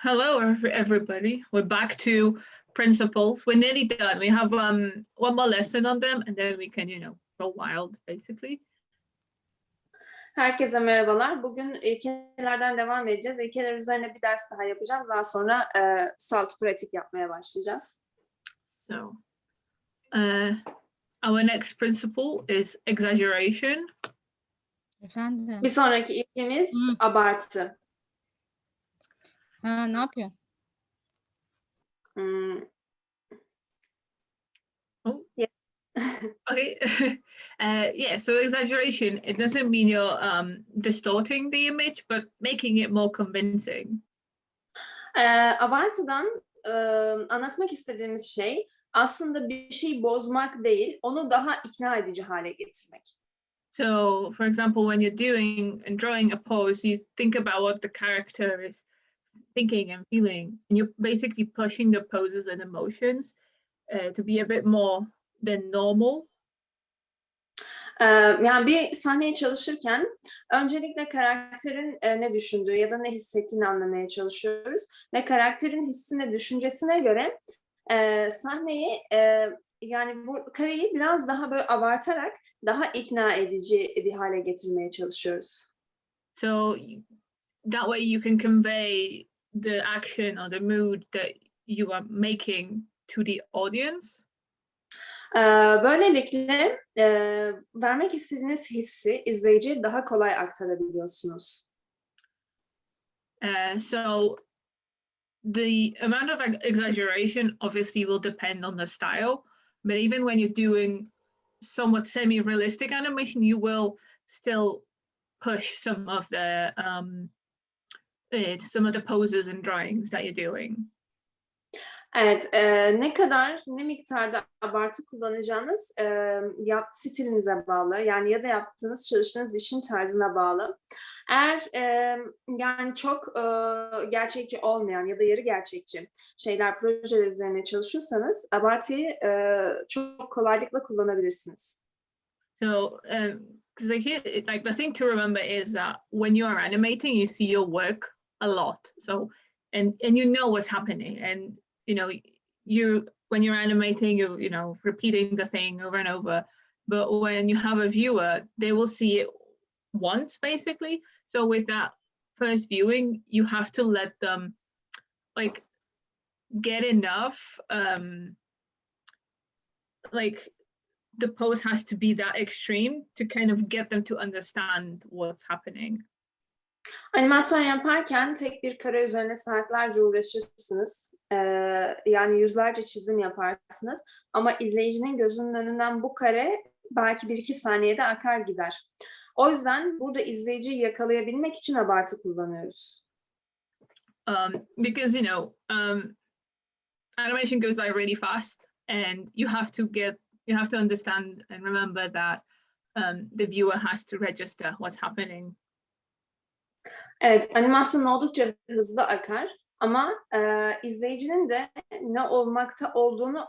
Hello, everybody. We're back to principles. We're nearly done. We have one more lesson on them, and then we can, go wild, basically. Herkese merhabalar. Bugün ilkelerden devam edeceğiz. İlkeler üzerine bir ders daha yapacağız. Daha sonra salt pratik yapmaya başlayacağız. So, our next principle is exaggeration. Efendim. Bir sonraki ilkemiz abartı. Ha, ne yapıyor? Yeah. Okay. Yeah, so exaggeration, it doesn't mean you're distorting the image, but making it more convincing. Abartıdan anlatmak istediğimiz şey aslında bir şeyi bozmak değil, onu daha ikna edici hale getirmek. So, for example, when you're doing and drawing a pose, you think about what the character is thinking and feeling, and you're basically pushing the poses and emotions to be a bit more than normal. Yani bir sahneye çalışırken öncelikle karakterin ne düşündüğü ya da ne hissettiğini anlamaya çalışıyoruz ve karakterin hissine, düşüncesine göre sahneyi yani bu kareyi biraz daha böyle abartarak daha ikna edici bir hale getirmeye çalışıyoruz. So that way you can convey the action or the mood that you are making to the audience. Böylelikle vermek istediğiniz hissi izleyiciye daha kolay aktarabiliyorsunuz. So the amount of exaggeration obviously will depend on the style, but even when you're doing somewhat semi-realistic animation, you will still push some of the poses and drawings that you're doing. Evet, ne miktarda abartı kullanacağınız stilinize bağlı, yani ya da yaptığınız, çalıştığınız işin tarzına bağlı. Eğer yani çok gerçekçi olmayan ya da yarı gerçekçi projeler üzerine çalışıyorsanız abartıyı çok kolaylıkla kullanabilirsiniz. So, like the thing to remember is that when you are animating, you see your work a lot. So, and you know what's happening, and when you're animating, you're repeating the thing over and over. But when you have a viewer, they will see it once, basically. So with that first viewing, you have to let them get enough. The pose has to be that extreme to kind of get them to understand what's happening. Animasyon yaparken tek bir kare üzerine saatlerce uğraşırsınız. Yani yüzlerce çizim yaparsınız. Ama izleyicinin gözünün önünden bu kare belki 1-2 saniyede akar gider. O yüzden burada izleyiciyi yakalayabilmek için abartı kullanıyoruz. Because animation goes by really fast, and you have to understand and remember that the viewer has to register what's happening. Evet, animasyon oldukça hızlı akar ama izleyicinin de ne olmakta olduğunu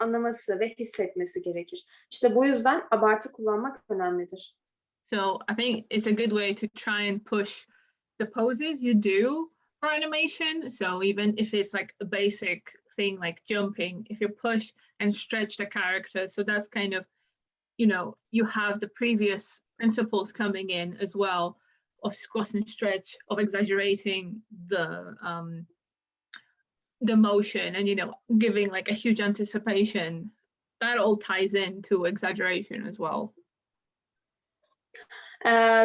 anlaması ve hissetmesi gerekir. İşte bu yüzden abartı kullanmak önemlidir. So I think it's a good way to try and push the poses you do for animation. So even if it's like a basic thing like jumping, if you push and stretch the character, so that's kind of, you have the previous principles coming in as well, of squash and stretch, of exaggerating the motion, and giving like a huge anticipation. That all ties into exaggeration as well.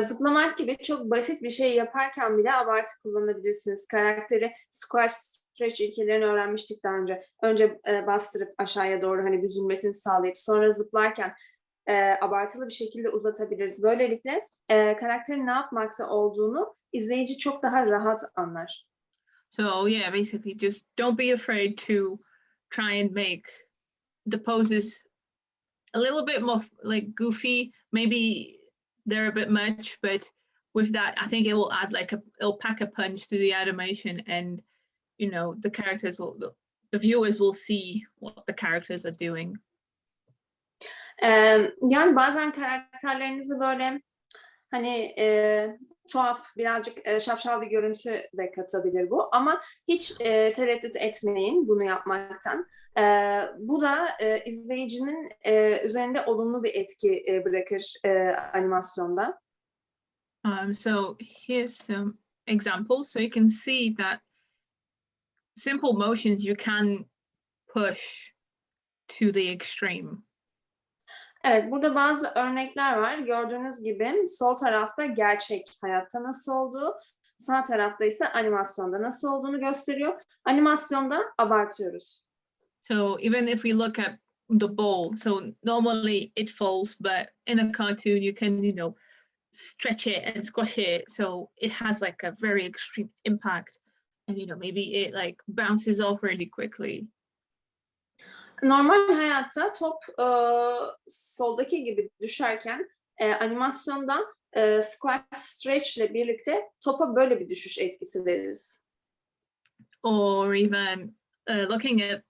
Zıplamak gibi çok basit bir şey yaparken bile abartı kullanabilirsiniz. Karakteri squash stretch ilkelerini öğrenmiştik daha önce. Önce bastırıp aşağıya doğru büzülmesini sağlayıp sonra zıplarken abartılı bir şekilde uzatabiliriz. Böylelikle karakterin ne yapmakta olduğunu izleyici çok daha rahat anlar. So yeah, basically just don't be afraid to try and make the poses a little bit more goofy. Maybe they're a bit much, but with that, I think it will add it'll pack a punch to the animation, and the viewers will see what the characters are doing. Yani bazen karakterlerinizi böyle hani tuhaf, birazcık şapşal bir görüntü de katabilir bu. Ama hiç tereddüt etmeyin bunu yapmaktan. Bu da izleyicinin üzerinde olumlu bir etki bırakır animasyonda. So here's some examples. So you can see that simple motions you can push to the extreme. Evet, burada bazı örnekler var. Gördüğünüz gibi sol tarafta gerçek hayatta nasıl olduğu, sağ tarafta ise animasyonda nasıl olduğunu gösteriyor. Animasyonda abartıyoruz. So even if we look at the ball, so normally it falls, but in a cartoon you can, stretch it and squash it, so it has like a very extreme impact, and maybe it like bounces off really quickly. Normal hayatta top soldaki gibi düşerken animasyonda squash stretch ile birlikte topa böyle bir düşüş etkisi veririz. Or even looking at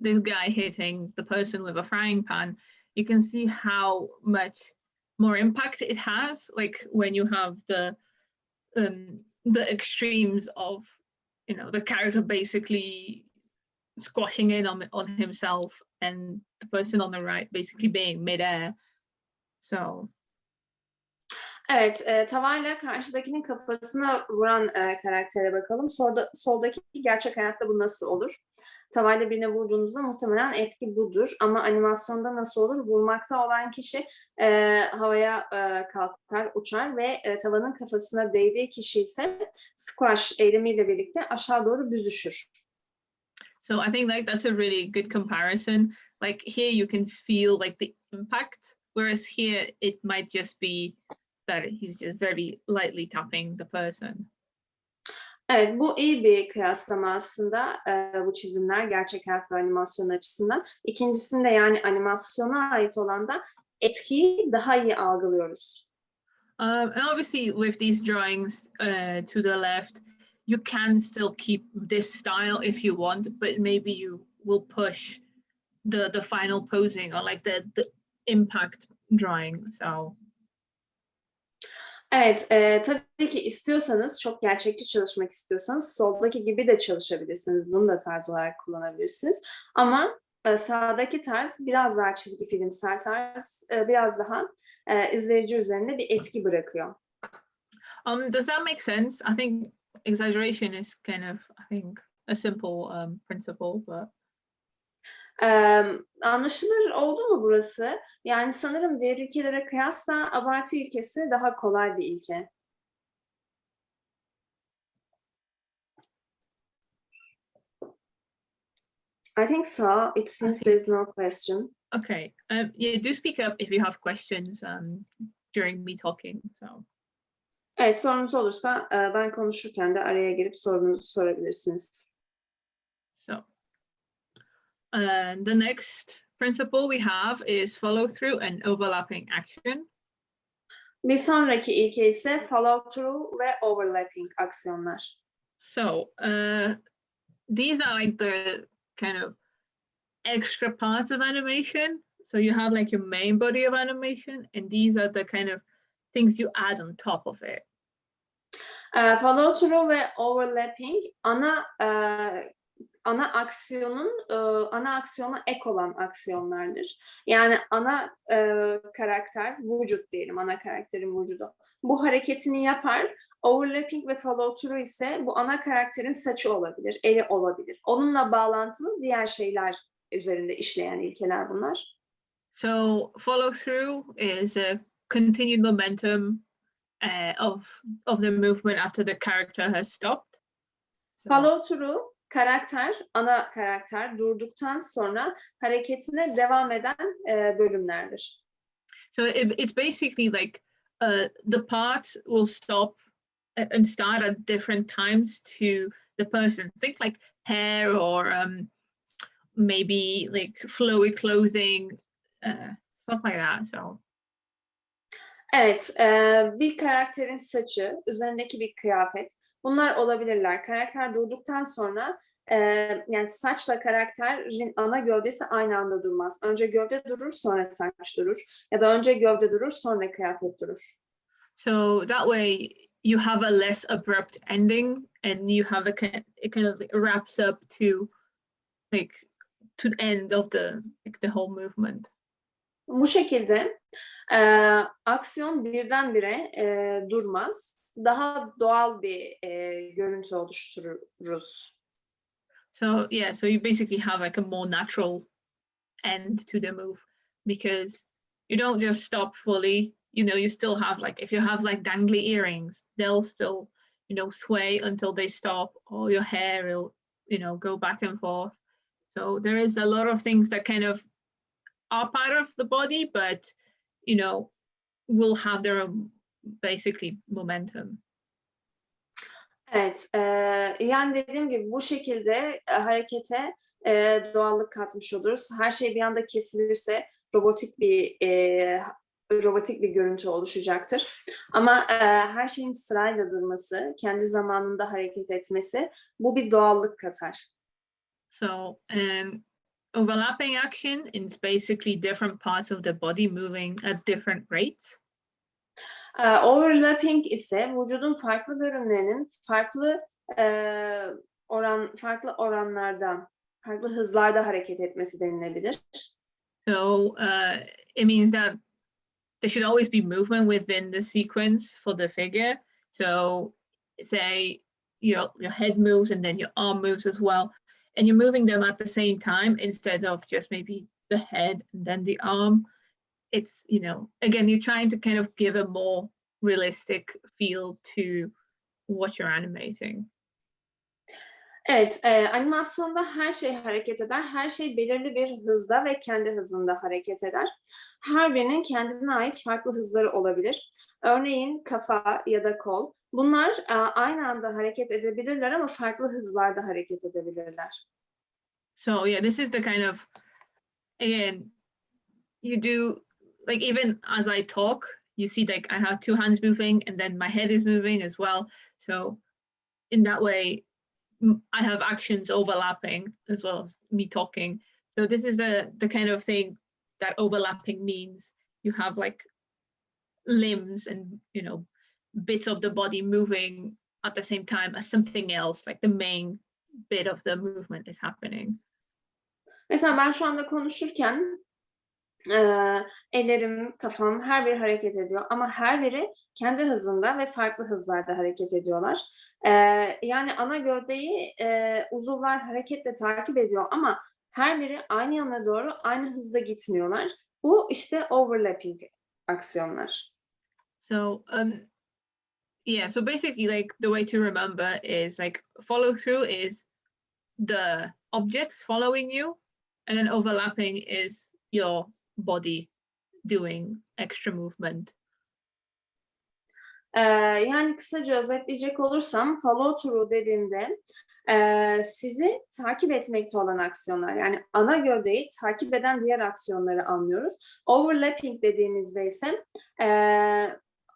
this guy hitting the person with a frying pan, you can see how much more impact it has, like when you have the extremes of the character basically squashing in on himself and the person on the right basically being mid-air. So Evet, tavayla karşıdakinin kafasına vuran karaktere bakalım. Soldaki gerçek hayatta bu nasıl olur? Tavayla birine vurduğunuzda muhtemelen etki budur. Ama animasyonda nasıl olur? Vurmakta olan kişi havaya kalkar, uçar ve tavanın kafasına değdiği kişi ise squash eylemiyle birlikte aşağı doğru büzüşür. So I think like that's a really good comparison. Like here you can feel like the impact, whereas here it might just be that he's just very lightly tapping the person. Evet, bu iyi bir kıyaslama aslında bu çizimler gerçek hayat ve animasyon açısından. İkincisinde yani animasyona ait olan da etkiyi daha iyi algılıyoruz. And obviously with these drawings to the left, you can still keep this style if you want, but maybe you will push the final posing or like the impact drawing. So Evet, tabii ki istiyorsanız, çok gerçekçi çalışmak istiyorsanız soldaki gibi de çalışabilirsiniz. Bunu da tarz olarak kullanabilirsiniz. Ama sağdaki tarz biraz daha çizgi filmsel tarz, biraz daha izleyici üzerinde bir etki bırakıyor. does that make sense? I think exaggeration is kind of, I think, a simple principle, but Anlaşılır oldu mu burası? Yani sanırım diğer ülkelere kıyasla abartı ilkesi daha kolay bir ilke. I think so. It seems there's no question. okay. Yeah, do speak up if you have questions during me talking. So. Evet, sorunuz olursa ben konuşurken de araya girip sorunuzu sorabilirsiniz. So, the next principle we have is follow through and overlapping action. Bir sonraki ilke ise follow through ve overlapping aksiyonlar. So, these are like the kind of extra parts of animation. So you have like your main body of animation, and these are the kind of things you add on top of it. Follow through ve overlapping ana aksiyona ek olan aksiyonlardır. Yani ana karakter, vücut diyelim, ana karakterin vücudu. Bu hareketini yapar. Overlapping ve follow through ise bu ana karakterin saçı olabilir, eli olabilir. Onunla bağlantılı diğer şeyler üzerinde işleyen ilkeler bunlar. So follow through is a continued momentum of the movement after the character has stopped. So, Follow through ana karakter durduktan sonra hareketine devam eden bölümlerdir. so it's basically like the parts will stop and start at different times to the person. Think like hair or maybe like flowy clothing, stuff like that. So. Evet, bir karakterin saçı, üzerindeki bir kıyafet, bunlar olabilirler. Karakter durduktan sonra, yani saçla karakterin ana gövdesi aynı anda durmaz. Önce gövde durur, sonra saç durur. Ya da önce gövde durur, sonra kıyafet durur. So that way you have a less abrupt ending, and you have it kind of wraps up to the end of the whole movement. Bu şekilde aksiyon birdenbire durmaz. Daha doğal bir görüntü oluştururuz. So yeah, so you basically have like a more natural end to the move, because you don't just stop fully. You still have, like, if you have like dangly earrings, they'll still, sway until they stop, or your hair will, go back and forth. So there is a lot of things that kind of are part of the body, but, will have their own, basically, momentum. Evet, yani dediğim gibi bu şekilde harekete doğallık katmış oluruz. Her şey bir anda kesilirse robotik bir görüntü oluşacaktır. Ama her şeyin sırayla durması, kendi zamanında hareket etmesi, bu bir doğallık katar. So overlapping action is basically different parts of the body moving at different rates. Overlapping ise vücudun farklı bölümlerinin farklı oranlarda, farklı hızlarda hareket etmesi denilebilir. So it means that there should always be movement within the sequence for the figure. So say your head moves and then your arm moves as well, and you're moving them at the same time instead of just maybe the head and then the arm. It's, again, you're trying to kind of give a more realistic feel to what you're animating. Evet, animasyonda her şey hareket eder. Her şey belirli bir hızda ve kendi hızında hareket eder. Her birinin kendine ait farklı hızları olabilir. Örneğin kafa ya da kol. Bunlar aynı anda hareket edebilirler ama farklı hızlarda hareket edebilirler. So yeah, this is the kind of, again, you do, like, even as I talk, you see, like, I have two hands moving and then my head is moving as well. So in that way, I have actions overlapping as well as me talking. So this is the kind of thing that overlapping means. You have like limbs and, bits of the body moving at the same time as something else, like the main bit of the movement is happening. Mesela ben şu anda konuşurken ellerim, kafam her biri hareket ediyor ama her biri kendi hızında ve farklı hızlarda hareket ediyorlar. Yani ana gövdeyi uzuvlar hareketle takip ediyor ama her biri aynı yana doğru aynı hızda gitmiyorlar. Bu işte overlapping aksiyonlar. So yeah, so basically, like, the way to remember is, like, follow through is the objects following you, and then overlapping is your body doing extra movement. Yani kısaca özetleyecek olursam follow through dediğimde sizi takip etmekte olan aksiyonlar, yani ana gövdeyi takip eden diğer aksiyonları anlıyoruz. Overlapping dediğimizde ise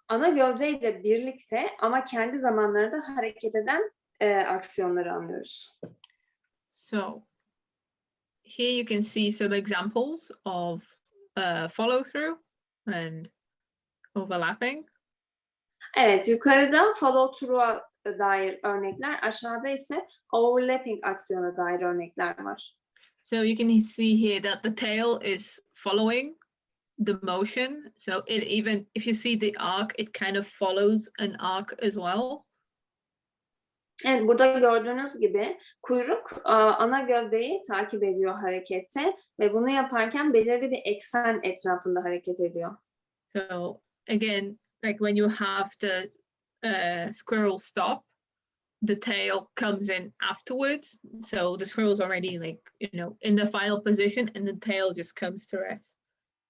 ana gövdeyle birlikte ama kendi zamanlarında hareket eden aksiyonları anlıyoruz. So here you can see some examples of follow through and overlapping. Evet, yukarıda follow through'a dair örnekler, aşağıda ise overlapping aksiyona dair örnekler var. So you can see here that the tail is following the motion. So it, even if you see the arc, it kind of follows an arc as well. Evet, burada gördüğünüz gibi kuyruk ana gövdeyi takip ediyor harekette ve bunu yaparken belirli bir eksen etrafında hareket ediyor. So again, like when you have the squirrel stop, the tail comes in afterwards. So the squirrel's already, like, in the final position, and the tail just comes to rest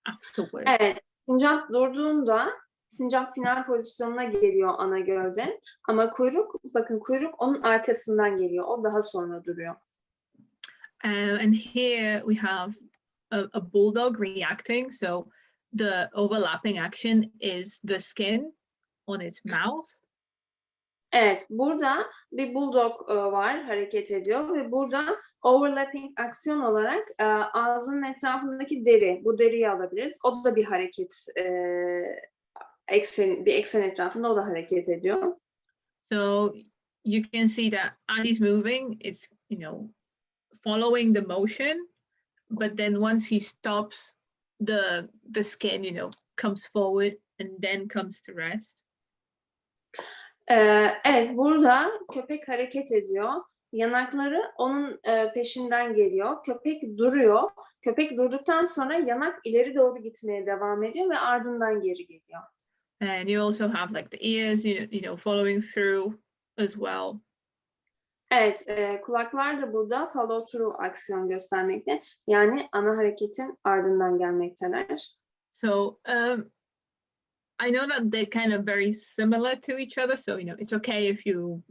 afterwards. Evet, sincap durduğunda sincap final pozisyonuna geliyor ana gövde ama kuyruk onun arkasından geliyor. O daha sonra duruyor. And here we have a bulldog reacting. So the overlapping action is the skin on its mouth. Evet, burada bir bulldog var, hareket ediyor ve burada overlapping aksiyon olarak ağzının etrafındaki deri, bu deriyi alabiliriz. O da bir hareket bir eksen etrafında o da hareket ediyor. So you can see that as he's moving, it's, following the motion, but then once he stops, the skin, comes forward and then comes to rest. Evet, burada köpek hareket ediyor. Yanakları onun peşinden geliyor. Köpek duruyor. Köpek durduktan sonra yanak ileri doğru gitmeye devam ediyor ve ardından geri geliyor. And you also have like the ears, following through as well. Evet, kulaklar da burada follow through aksiyon göstermekte. Yani ana hareketin ardından gelmekteler. So I know that they're kind of very similar to each other. So, it's okay if you,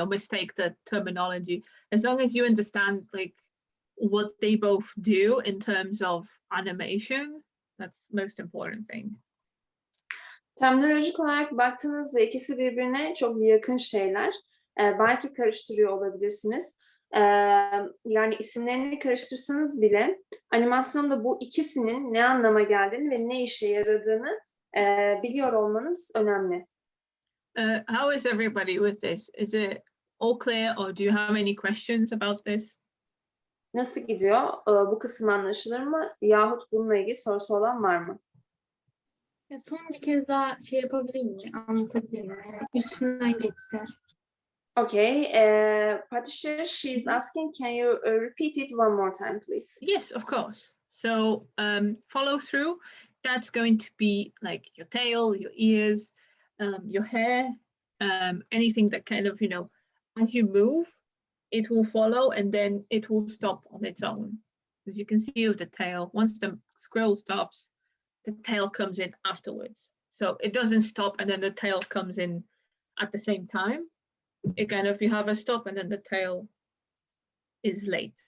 mistake the terminology, as long as you understand like what they both do in terms of animation. That's the most important thing. Terminolojik olarak baktığınızda ikisi birbirine çok yakın şeyler. Belki karıştırıyor olabilirsiniz. Yani isimlerini karıştırsanız bile animasyonda bu ikisinin ne anlama geldiğini ve ne işe yaradığını biliyor olmanız önemli. How is everybody with this? Is it all clear, or do you have any questions about this? Nasıl gidiyor? Bu kısım anlaşılır mı? Yahut bununla ilgili sorusu olan var mı? Son bir kez daha yapabilir miyim? Anlatabilir miyim? Üstünden geçse. Okay. Patrycja, she's asking, can you repeat it one more time, please? Yes, of course. So follow through, that's going to be like your tail, your ears, your hair, anything that kind of, as you move, it will follow and then it will stop on its own. As you can see with the tail, once the squirrel stops, the tail comes in afterwards. So it doesn't stop and then the tail comes in at the same time. It kind of, you have a stop and then the tail is late.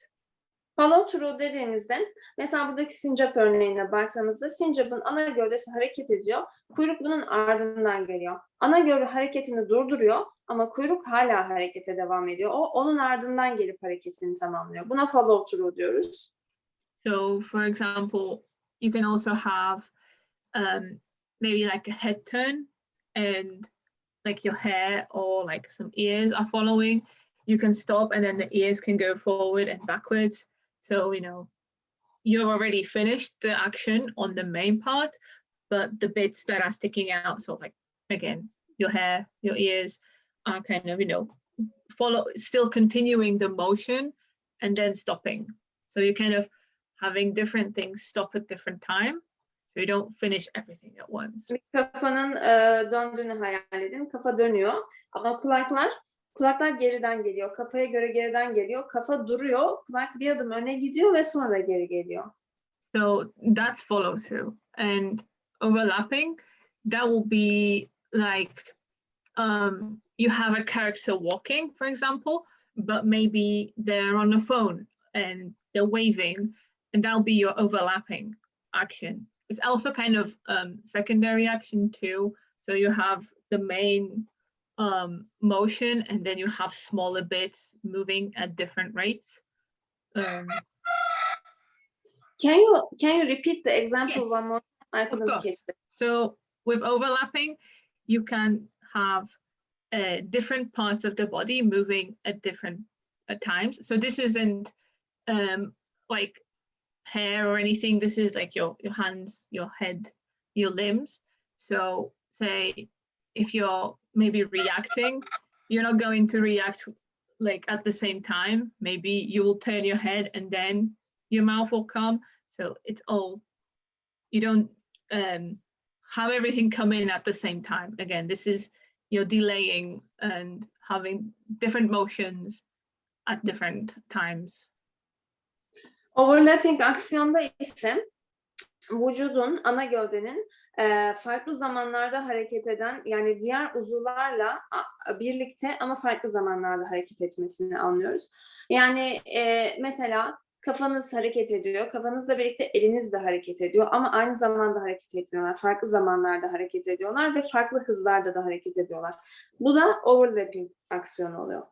Follow through dediğimizde, mesela buradaki sincap örneğine baktığımızda sincapın ana gövdesi hareket ediyor, kuyruk bunun ardından geliyor. Ana gövde hareketini durduruyor ama kuyruk hala harekete devam ediyor. O onun ardından gelip hareketini tamamlıyor. Buna follow through diyoruz. So for example, you can also have maybe like a head turn and like your hair or like some ears are following. You can stop and then the ears can go forward and backwards. So, you've already finished the action on the main part, but the bits that are sticking out, so like, again, your hair, your ears are kind of, still continuing the motion and then stopping. So you're kind of having different things stop at different time. So you don't finish everything at once. Kafanın döndüğünü hayal edin. Kafa dönüyor ama kulaklar geriden geliyor. Kafaya göre geriden geliyor. Kafa duruyor. Kulak bir adım öne gidiyor ve sonra geri geliyor. So that's follow through. And overlapping, that will be like you have a character walking, for example, but maybe they're on the phone and they're waving, and that'll be your overlapping action. It's also kind of secondary action too. So you have the main motion and then you have smaller bits moving at different rates. Can you repeat the example Yes, one more time? of course. So with overlapping, you can have different parts of the body moving at different times. So this isn't like hair or anything. This is like your hands, your head, your limbs. So say if you're maybe reacting, you're not going to react like at the same time. Maybe you will turn your head and then your mouth will come. So it's all, you don't have everything come in at the same time. Again, this is, you're delaying and having different motions at different times. Overlapping aksiyonda ise vücudun, ana gövdenin farklı zamanlarda hareket eden, yani diğer uzuvlarla birlikte ama farklı zamanlarda hareket etmesini anlıyoruz. Yani mesela kafanız hareket ediyor, kafanızla birlikte eliniz de hareket ediyor ama aynı zamanda hareket etmiyorlar. Farklı zamanlarda hareket ediyorlar ve farklı hızlarda da hareket ediyorlar. Bu da overlapping aksiyonu oluyor.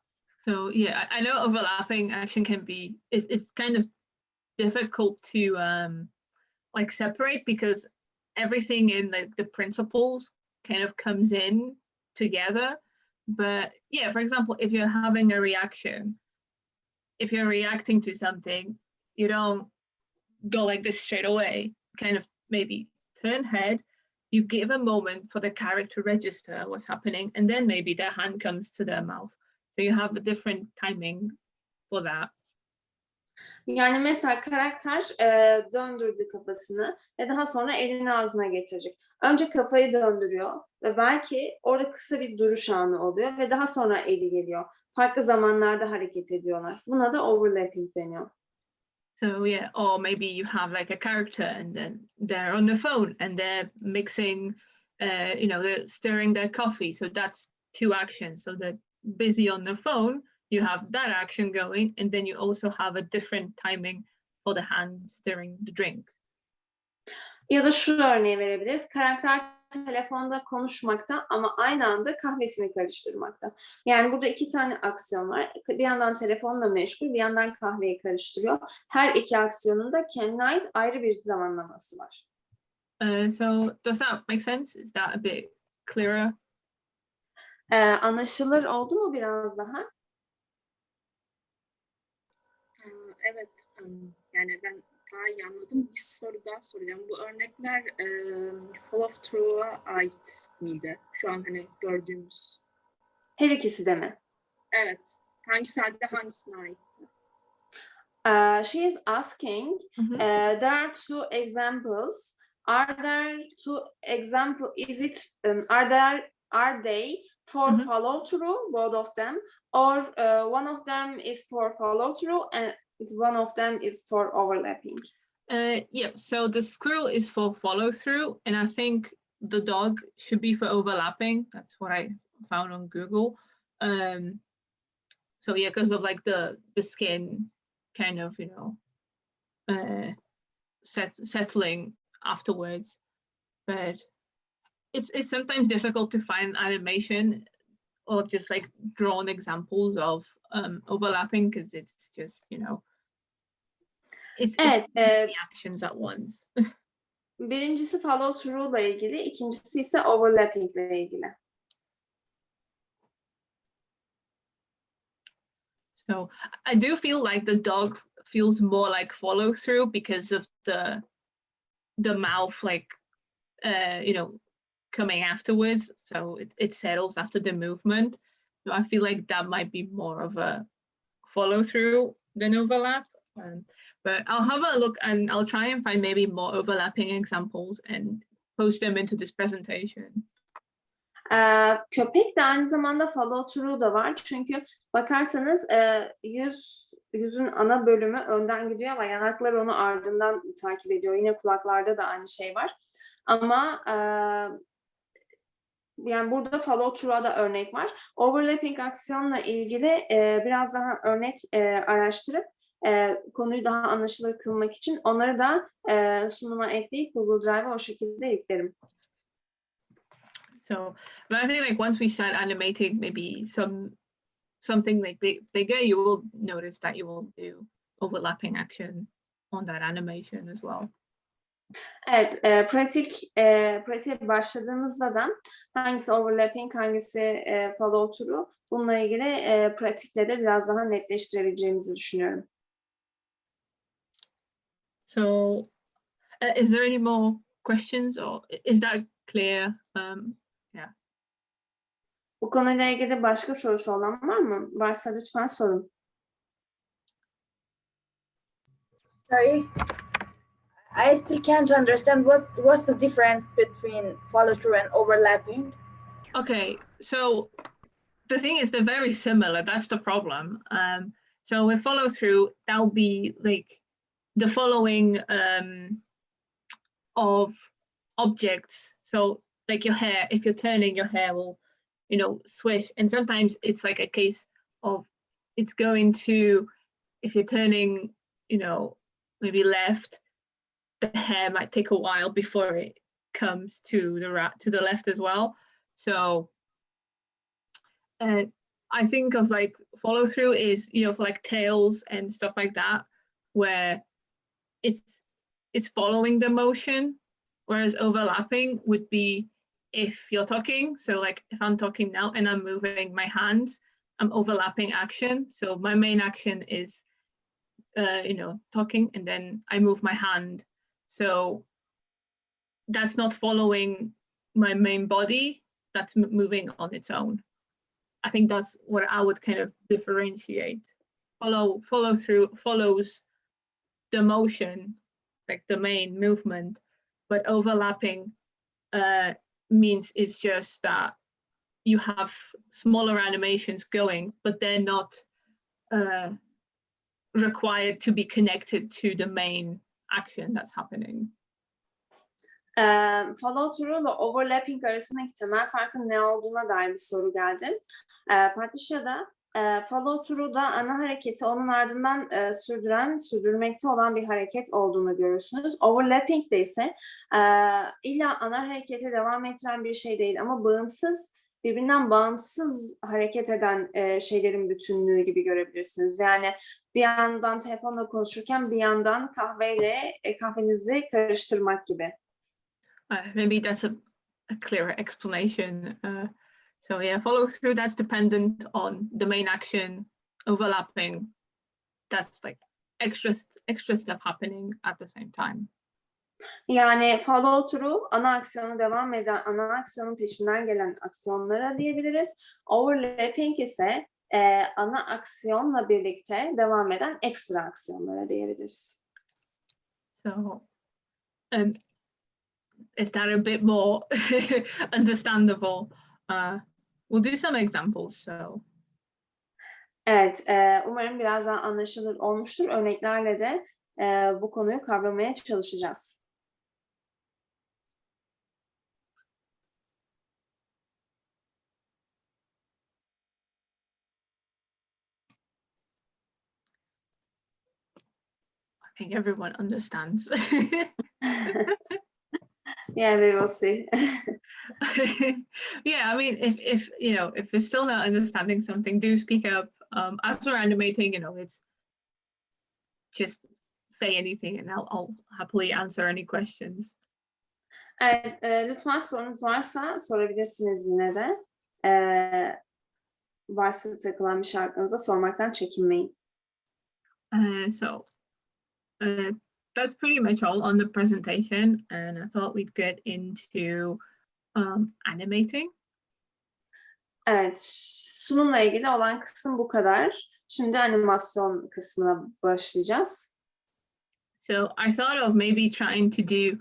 So yeah, I know overlapping action can be, it's kind of difficult to like separate, because everything in the principles kind of comes in together. But yeah, for example, if you're having a reaction, if you're reacting to something, you don't go like this straight away. Kind of maybe turn head, you give a moment for the character to register what's happening, and then maybe their hand comes to their mouth. So you have a different timing for that. Yani mesela karakter döndürdü kafasını ve daha sonra elini ağzına getirecek. Önce kafayı döndürüyor ve belki orada kısa bir duruş anı oluyor ve daha sonra eli geliyor. Farklı zamanlarda hareket ediyorlar. Buna da overlapping deniyor. So yeah, or maybe you have like a character and then they're on the phone and they're mixing, they're stirring their coffee. So that's two actions. So they're busy on the phone, you have that action going, and then you also have a different timing for the hand stirring the drink. Ya da şu örneği verebiliriz. Karakter telefonda konuşmakta ama aynı anda kahvesini karıştırmakta. Yani burada iki tane aksiyon var. Bir yandan telefonla meşgul, bir yandan kahveyi karıştırıyor. Her iki aksiyonun da kendine ait ayrı bir zamanlaması var. So does that make sense? Is that a bit clearer? Anlaşılır oldu mu biraz daha? Evet, yani ben daha iyi anladım. Bir soru daha soracağım. Bu örnekler follow through'a ait miydi? Şu an hani gördüğümüz. Her ikisi de mi? Evet. Hangisi ait, hangisine ait? She is asking, there are two examples. Are there two examples? Are they for follow through, both of them, or one of them is for follow through and one of them is for overlapping? Yeah, so the squirrel is for follow through, and I think the dog should be for overlapping. That's what I found on Google. So yeah, because of like the skin kind of, settling afterwards. But it's sometimes difficult to find animation or just like drawn examples of overlapping, because it's just, it's the actions at once. Birincisi follow through ile ilgili, ikincisi ise overlapping ile ilgili. So I do feel like the dog feels more like follow through because of the mouth, like coming afterwards. So it settles after the movement. So I feel like that might be more of a follow through than overlap. But I'll have a look and I'll try and find maybe more overlapping examples and post them into this presentation. Köpek de aynı zamanda follow through da var. Çünkü bakarsanız yüzün ana bölümü önden gidiyor ama yanaklar onu ardından takip ediyor. Yine kulaklarda da aynı şey var. Ama yani burada follow through'a da örnek var. Overlapping aksiyonla ilgili biraz daha örnek araştırıp konuyu daha anlaşılır kılmak için onları da sunuma ekleyip Google Drive'a o şekilde yüklerim. So, but I think like once we start animating maybe something like bigger, you will notice that you will do overlapping action on that animation as well. Evet, pratiğe başladığımızda da hangisi overlapping, hangisi follow through, bununla ilgili pratikle de biraz daha netleştirebileceğimizi düşünüyorum. So, is there any more questions, or is that clear? Yeah. Bu konuyla ilgili başka sorusu olan var mı? Varsa lütfen sorun. Sorry, I still can't understand what's the difference between follow through and overlapping. Okay, so the thing is they're very similar. That's the problem. So with follow through, that'll be like the following of objects. So like your hair, if you're turning, your hair will, swish. And sometimes it's like a case of it's going to, if you're turning, maybe left, the hair might take a while before it comes to the left as well. So I think of like follow through is, for like tails and stuff like that, where it's following the motion. Whereas overlapping would be if you're talking. So like if I'm talking now and I'm moving my hands, I'm overlapping action. So my main action is, talking, and then I move my hand. So that's not following my main body, that's moving on its own. I think that's what I would kind of differentiate. Follow through follows the motion, like the main movement, but overlapping means it's just that you have smaller animations going, but they're not required to be connected to the main action that's happening. Follow through ve overlapping arasındaki temel farkın ne olduğuna dair bir soru geldi. Patrycya'da follow through'da ana hareketi onun ardından sürdürmekte olan bir hareket olduğunu görürsünüz. Overlapping'de ise illa ana harekete devam ettiren bir şey değil ama birbirinden bağımsız hareket eden şeylerin bütünlüğü gibi görebilirsiniz. Yani bir yandan telefonla konuşurken bir yandan kahvenizi karıştırmak gibi. Maybe that's a clearer explanation. So yeah, follow through, that's dependent on the main action. Overlapping, that's like extra stuff happening at the same time. Yani follow through ana aksiyonun peşinden gelen aksiyonlara diyebiliriz. Overlapping ise ana aksiyonla birlikte devam eden ekstra aksiyonlara diyebiliriz. So is that a bit more understandable? We'll do some examples. So. Evet, umarım biraz daha anlaşılır olmuştur. Örneklerle de bu konuyu kavramaya çalışacağız. I think everyone understands. Yeah, we will see. Yeah, I mean, if you're still not understanding something, do speak up. As we're animating, it's just say anything and I'll happily answer any questions. Evet, lütfen sorunuz varsa sorabilirsiniz yine de. Varsa takılan bir şey aklınıza sormaktan çekinmeyin. So that's pretty much all on the presentation, and I thought we'd get into animating. Evet, sunumla ilgili olan kısım bu kadar. Şimdi animasyon kısmına başlayacağız. So I thought of maybe trying to do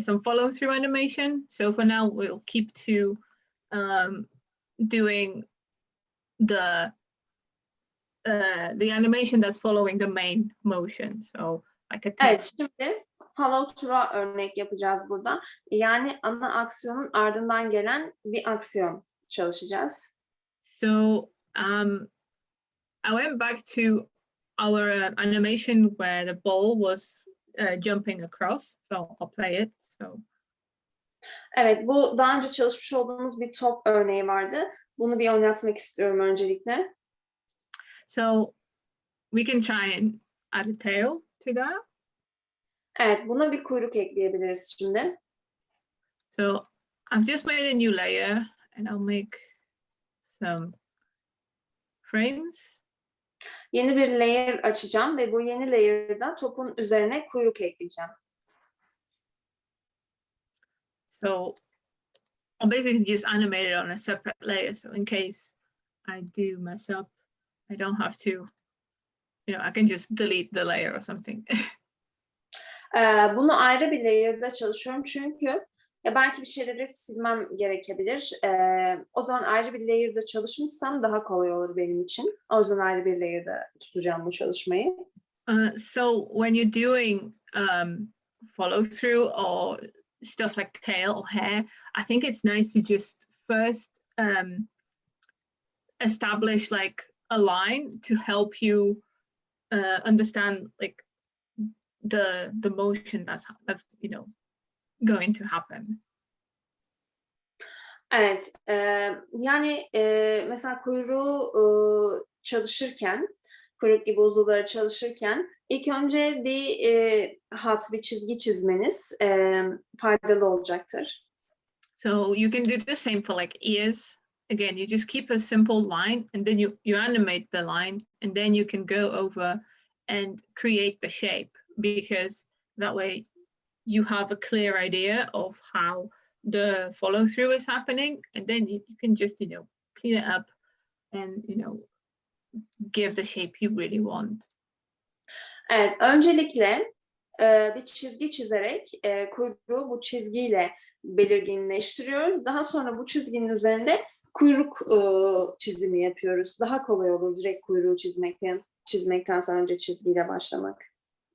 some follow-through animation. So for now, we'll keep to doing the animation that's following the main motion. So like a tail. Evet, şimdi follow through'a örnek yapacağız burada. Yani ana aksiyonun ardından gelen bir aksiyon çalışacağız. So I went back to our animation where the ball was jumping across. So I'll play it. So. Evet, bu daha önce çalışmış olduğumuz bir top örneği vardı. Bunu bir oynatmak istiyorum öncelikle. So we can try and add a tail to that. Evet, buna bir kuyruk ekleyebiliriz şimdi. So I've just made a new layer and I'll make some frames. Yeni bir layer açacağım ve bu yeni layer'da topun üzerine kuyruk ekleyeceğim. So I'll basically just animate it on a separate layer. So in case I do mess up, I don't have to, I can just delete the layer or something. Bunu ayrı bir layer'da çalışıyorum çünkü belki bir şeyleri silmem gerekebilir. O zaman ayrı bir layer'da çalışmışsam daha kolay olur benim için. O yüzden ayrı bir layer'da tutacağım bu çalışmayı. So when you're doing follow through or stuff like tail or hair, I think it's nice to just first establish like a line to help you understand like the motion that's going to happen. Evet, yani mesela kuyruğu çalışırken kuyruk gibi uzuvları çalışırken ilk önce bir hat, bir çizgi çizmeniz faydalı olacaktır. So you can do the same for like ears. Again, you just keep a simple line and then you animate the line and then you can go over and create the shape, because that way you have a clear idea of how the follow through is happening, and then you can just, clean it up and, give the shape you really want. Evet, öncelikle bir çizgi çizerek kuyruğu bu çizgiyle belirginleştiriyoruz. Daha sonra bu çizginin üzerinde kuyruk çizimi yapıyoruz. Daha kolay olur direkt kuyruğu çizmektense önce çizgiyle başlamak.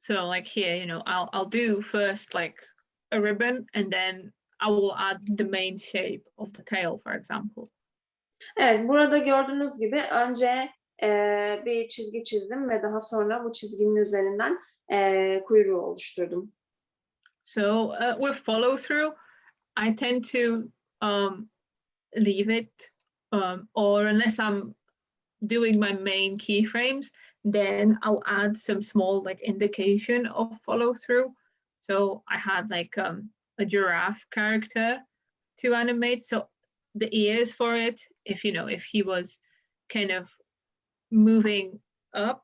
So like here, I'll do first like a ribbon and then I will add the main shape of the tail, for example. Evet, burada gördüğünüz gibi önce bir çizgi çizdim ve daha sonra bu çizginin üzerinden kuyruğu oluşturdum. So with follow through, I tend to leave it, or unless I'm doing my main keyframes, then I'll add some small like indication of follow through. So I had like a giraffe character to animate. So the ears for it, if he was kind of moving up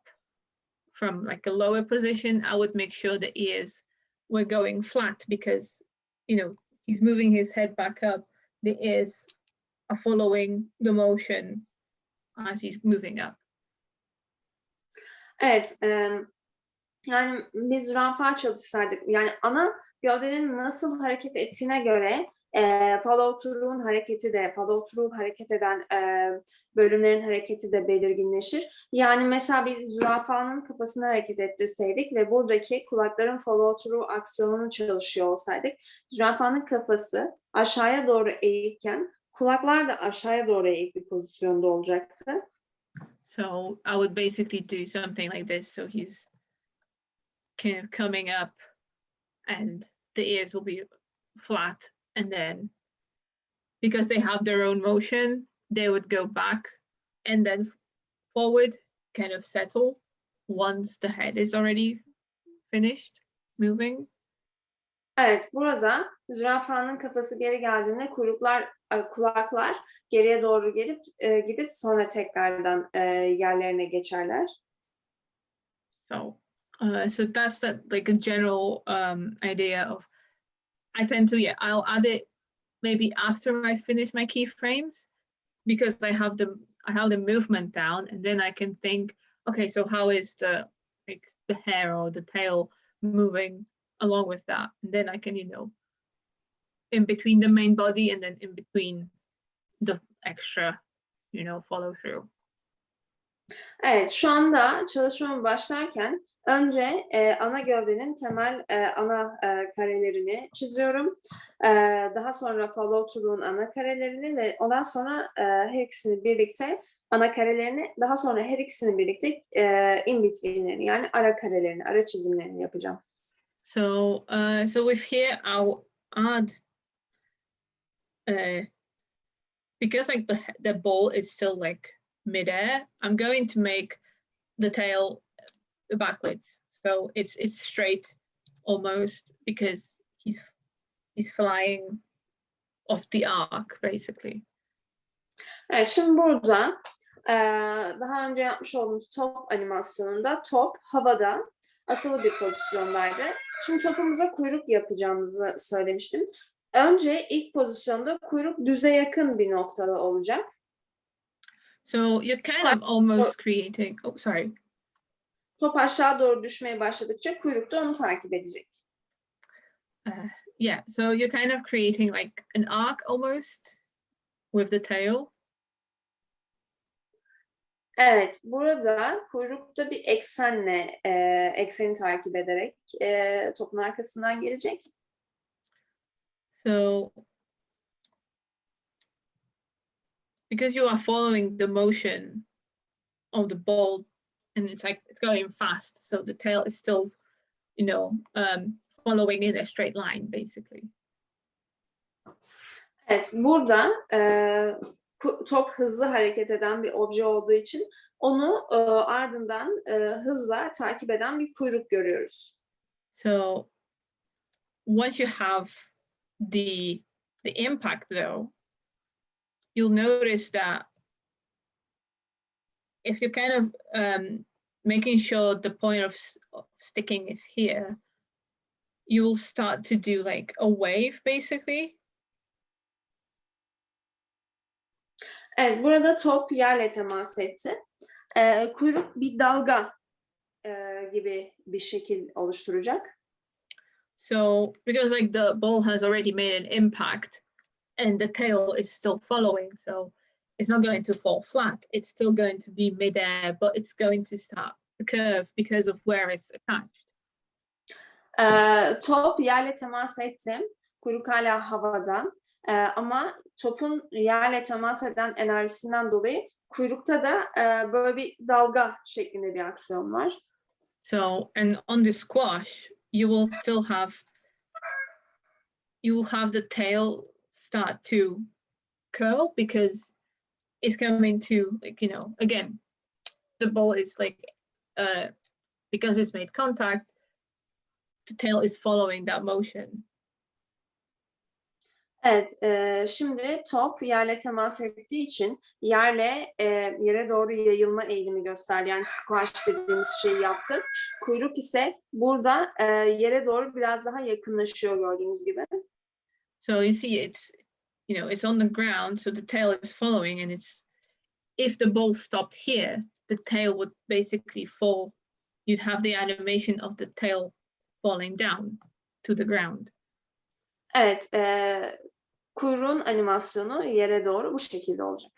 from like a lower position, I would make sure the ears were going flat, because he's moving his head back up. The ears are following the motion as he's moving up. Evet, yani biz zürafa çalışsaydık, yani ana gövdenin nasıl hareket ettiğine göre follow through'un hareketi de, follow through hareket eden bölümlerin hareketi de belirginleşir. Yani mesela biz zürafanın kafasını hareket ettirseydik ve buradaki kulakların follow through aksiyonunu çalışıyor olsaydık, zürafanın kafası aşağıya doğru eğikken kulaklar da aşağıya doğru eğik bir pozisyonda olacaktı. So I would basically do something like this. So he's kind of coming up and the ears will be flat, and then because they have their own motion, they would go back and then forward, kind of settle once the head is already finished moving. Evet, burada zürafanın kafası geri geldiğinde kulaklar geriye doğru gidip sonra tekrardan yerlerine geçerler. So that's like a general idea of. I tend to I'll add it maybe after I finish my keyframes, because I have the movement down, and then I can think, okay, so how is the hair or the tail moving along with that, and then I can in between the main body and then in between the extra follow through. Evet, şu anda çalışmamı başlarken önce ana gövdenin temel ana karelerini çiziyorum. Daha sonra follow through'un ana karelerini ve ondan sonra her ikisini birlikte ana karelerini, daha sonra her ikisini birlikte in between'lerini, yani ara karelerini, ara çizimlerini yapacağım. So with here I'll add because like the ball is still like midair, I'm going to make the tail backwards, so it's straight almost, because he's flying off the arc basically. Evet, şimdi burada daha önce yapmış olduğumuz top animasyonunda top havada asılı bir pozisyondaydı. Şimdi topumuza kuyruk yapacağımızı söylemiştim. Önce ilk pozisyonda kuyruk düze yakın bir noktada olacak. So you're kind of almost creating. Oh, sorry. Top aşağı doğru düşmeye başladıkça kuyruk da onu takip edecek. Yeah, so you're kind of creating like an arc almost with the tail. Evet, burada kuyrukta bir eksenle, ekseni takip ederek topun arkasından gelecek. So because you are following the motion of the ball, and it's going fast, so the tail is still, following in a straight line, basically. Evet, burada top hızlı hareket eden bir obje olduğu için onu ardından hızla takip eden bir kuyruk görüyoruz. So once you have the impact though, you'll notice that if you're kind of making sure the point of sticking is here, you will start to do like a wave basically. Evet, burada top yerle temas etti. Kuyruk bir dalga gibi bir şekil oluşturacak. So because like the ball has already made an impact and the tail is still following, so it's not going to fall flat. It's still going to be midair, but it's going to start to curve because of where it's attached. Top yerle temas etti. Kuyruk hala havada. Ama topun yerle temas eden enerjisinden dolayı kuyrukta da böyle bir dalga şeklinde bir aksiyon var. So, and on the squash, you will have the tail start to curl because it's coming to, like, you know, again, the ball is like, because it's made contact, the tail is following that motion. Evet, şimdi top yerle temas ettiği için yere doğru yayılma eğilimi gösterdi. Yani squash dediğimiz şeyi yaptı. Kuyruk ise burada yere doğru biraz daha yakınlaşıyor gördüğünüz gibi. So you see, it's on the ground, so the tail is following, and if the ball stopped here, the tail would basically fall. You'd have the animation of the tail falling down to the ground. Evet, kuyruğun animasyonu yere doğru bu şekilde olacak.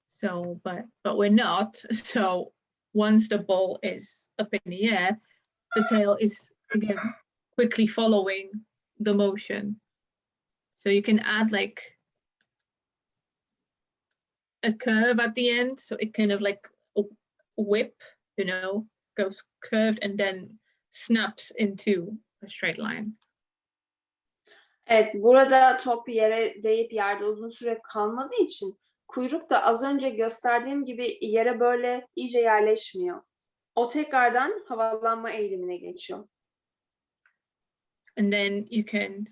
So, but we're not. So once the ball is up in the air, the tail is again quickly following the motion. So you can add like a curve at the end. So it kind of like a whip, goes curved and then snaps into a straight line. Evet, burada top yere değip yerde uzun süre kalmadığı için kuyruk da az önce gösterdiğim gibi yere böyle iyice yerleşmiyor. O tekrardan havalanma eğilimine geçiyor. And then you can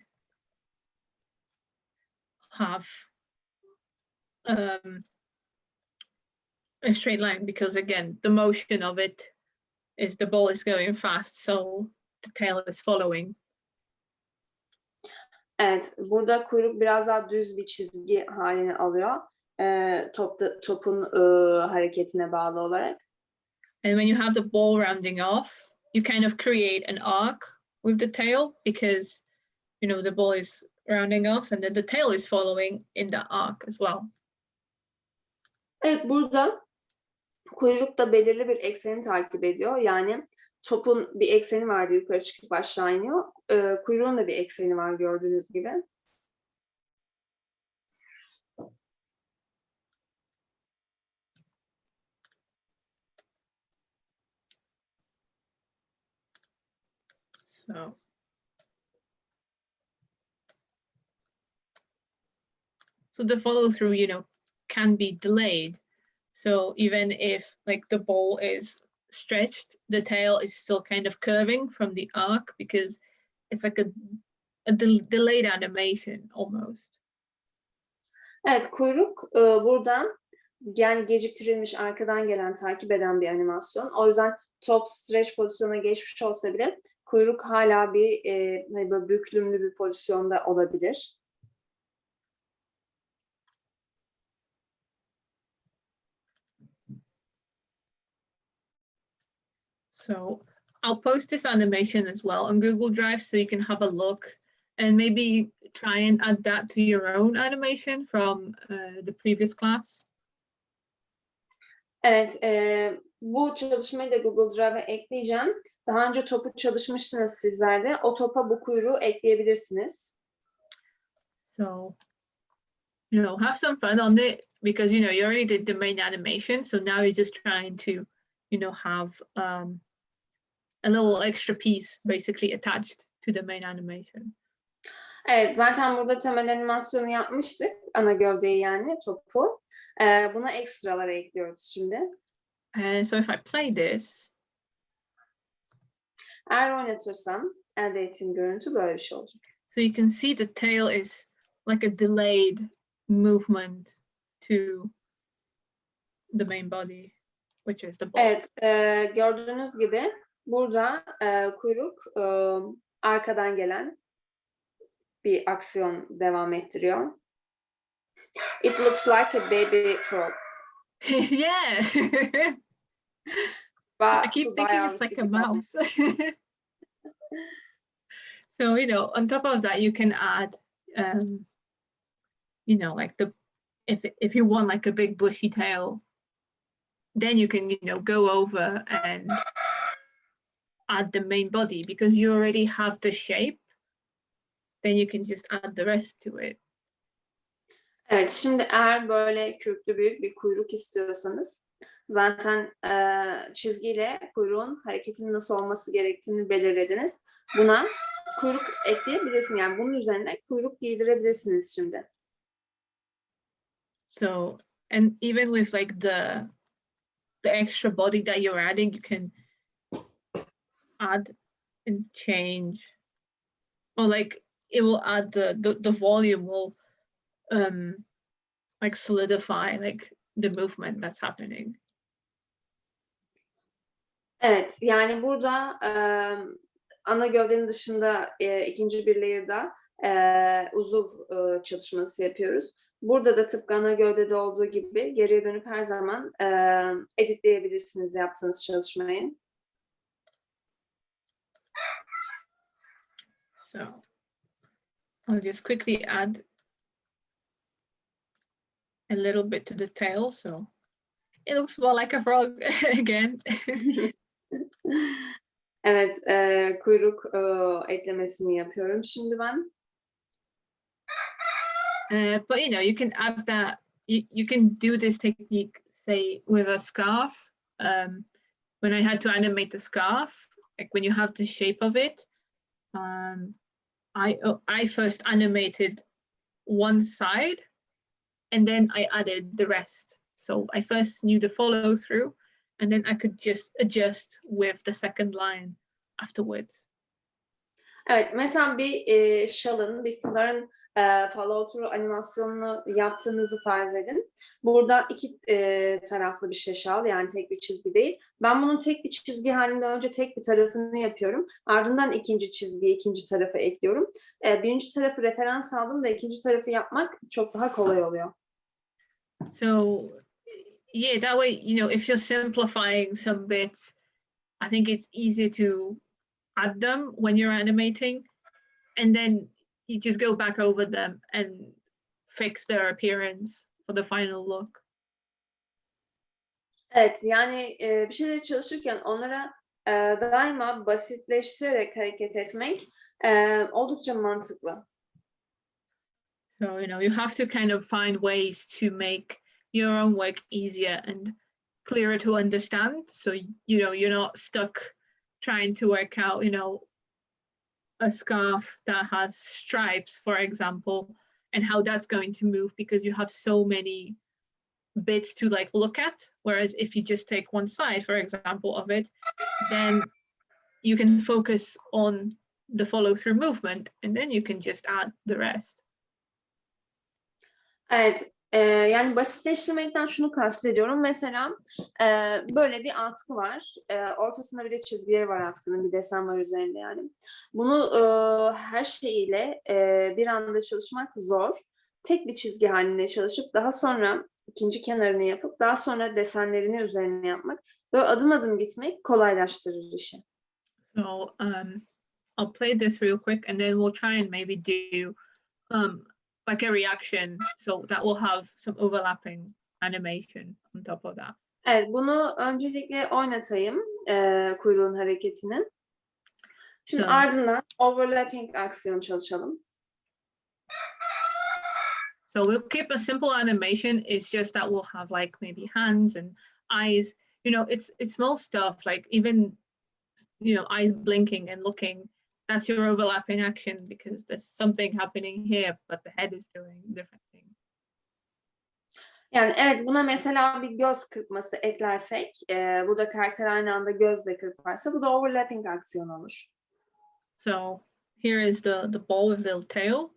have a straight line because again, the motion of it is the ball is going fast, so the tail is following. Evet, burada kuyruk biraz daha düz bir çizgi halini alıyor. Topun hareketine bağlı olarak. And when you have the ball rounding off, you kind of create an arc with the tail because, the ball is rounding off and then the tail is following in the arc as well. Evet, burada kuyruk da belirli bir ekseni takip ediyor. Yani topun bir ekseni vardı, yukarı çıkıp aşağı iniyor. Kuyruğun da bir ekseni var gördüğünüz gibi. So the follow through, can be delayed. So even if like the ball is stretched, the tail is still kind of curving from the arc because it's like a delayed animation almost. Evet, kuyruk buradan yani geciktirilmiş, arkadan gelen, takip eden bir animasyon. O yüzden top stretch pozisyona geçmiş olsa bile kuyruk hala bir böyle büklümlü bir pozisyonda olabilir. So I'll post this animation as well on Google Drive so you can have a look and maybe try and add that to your own animation from the previous class. Evet, bu çalışmayı da Google Drive'a ekleyeceğim. Daha önce topu çalışmışsınız sizler de. O topa bu kuyruğu ekleyebilirsiniz. So, have some fun on it because, you already did the main animation. So now you're just trying to, have a little extra piece basically attached to the main animation. Evet, zaten burada temel animasyonu yapmıştık. Ana gövdeyi yani topu. Buna ekstralara ekliyoruz şimdi. So if I play this, Eğer oynatırsam elde ettiğim görüntü böyle bir şey olacak. so you can see the tail is like a delayed movement to the main body, which is the ball. Evet, gördüğünüz gibi burada kuyruk arkadan gelen bir aksiyon devam ettiriyor. It looks like a baby frog. Yeah. I keep thinking it's like a mouse. So, you know, on top of that, you can add, you know, like if you want like a big bushy tail, then you can, you know, go over and add the main body because you already have the shape. Then you can just add the rest to it. Evet, şimdi eğer böyle kürklü büyük bir kuyruk istiyorsanız zaten çizgiyle kuyruğun hareketinin nasıl olması gerektiğini belirlediniz. Buna kuyruk ekleyebilirsiniz. Yani bunun üzerine kuyruk giydirebilirsiniz şimdi. So, and even with like the extra body that you're adding, you can add and change, or like it will add the volume will like solidify like the movement that's happening. Evet, yani burada ana gövdenin dışında ikinci bir layer'da uzuv çalışması yapıyoruz. Burada da tıpkı ana gövdede olduğu gibi geriye dönüp her zaman editleyebilirsiniz yaptığınız çalışmayı. So I'll just quickly add a little bit to the tail, so it looks more like a frog again. Evet, kuyruk eklemesini yapıyorum şimdi ben. But you know, you can add that. You can do this technique, say, with a scarf. When I had to animate the scarf, like when you have the shape of it, I first animated one side, and then I added the rest. So I first knew the follow through, and then I could just adjust with the second line afterwards. Evet, mesela bir şalın, bir fıların follow through animasyonunu yaptığınızı farz edin. Burada iki taraflı bir şey şal, yani tek bir çizgi değil. Ben bunun tek bir çizgi halinde önce tek bir tarafını yapıyorum. Ardından ikinci çizgiyi, ikinci tarafı ekliyorum. Birinci tarafı referans aldım da ikinci tarafı yapmak çok daha kolay oluyor. So yeah, that way, you know, if you're simplifying some bits, I think it's easy to add them when you're animating, and then you just go back over them and fix their appearance for the final look. Evet, yani bir şeyleri çalışırken onlara daima basitleştirerek hareket etmek oldukça mantıklı. So, you know, you have to kind of find ways to make your own work easier and clearer to understand. So, you know, you're not stuck trying to work out, you know, a scarf that has stripes, for example, and how that's going to move because you have so many bits to like look at. Whereas if you just take one side, for example, of it, then you can focus on the follow through movement and then you can just add the rest. Evet, yani basitleştirmekten şunu kastediyorum. Mesela böyle bir atkı var. Ortasında bir de çizgileri var atkının, bir desen var üzerinde yani. Bunu her şeyiyle bir anda çalışmak zor. Tek bir çizgi halinde çalışıp daha sonra ikinci kenarını yapıp daha sonra desenlerini üzerine yapmak. Böyle adım adım gitmek kolaylaştırır işi. So I'll play this real quick and then we'll try and maybe do like a reaction, so that will have some overlapping animation on top of that. Evet, bunu öncelikle oynatayım kuyruğun hareketini. Şimdi ardından overlapping aksiyon çalışalım. So we'll keep a simple animation. It's just that we'll have like maybe hands and eyes. You know, it's small stuff, like even, you know, eyes blinking and looking that's your overlapping action because there's something happening here, but the head is doing a different thing. Yani evet, buna mesela bir göz kırpması eklersek, burada karakter aynı anda gözle kırparsa bu da overlapping aksiyon olur. So here is the ball with little tail.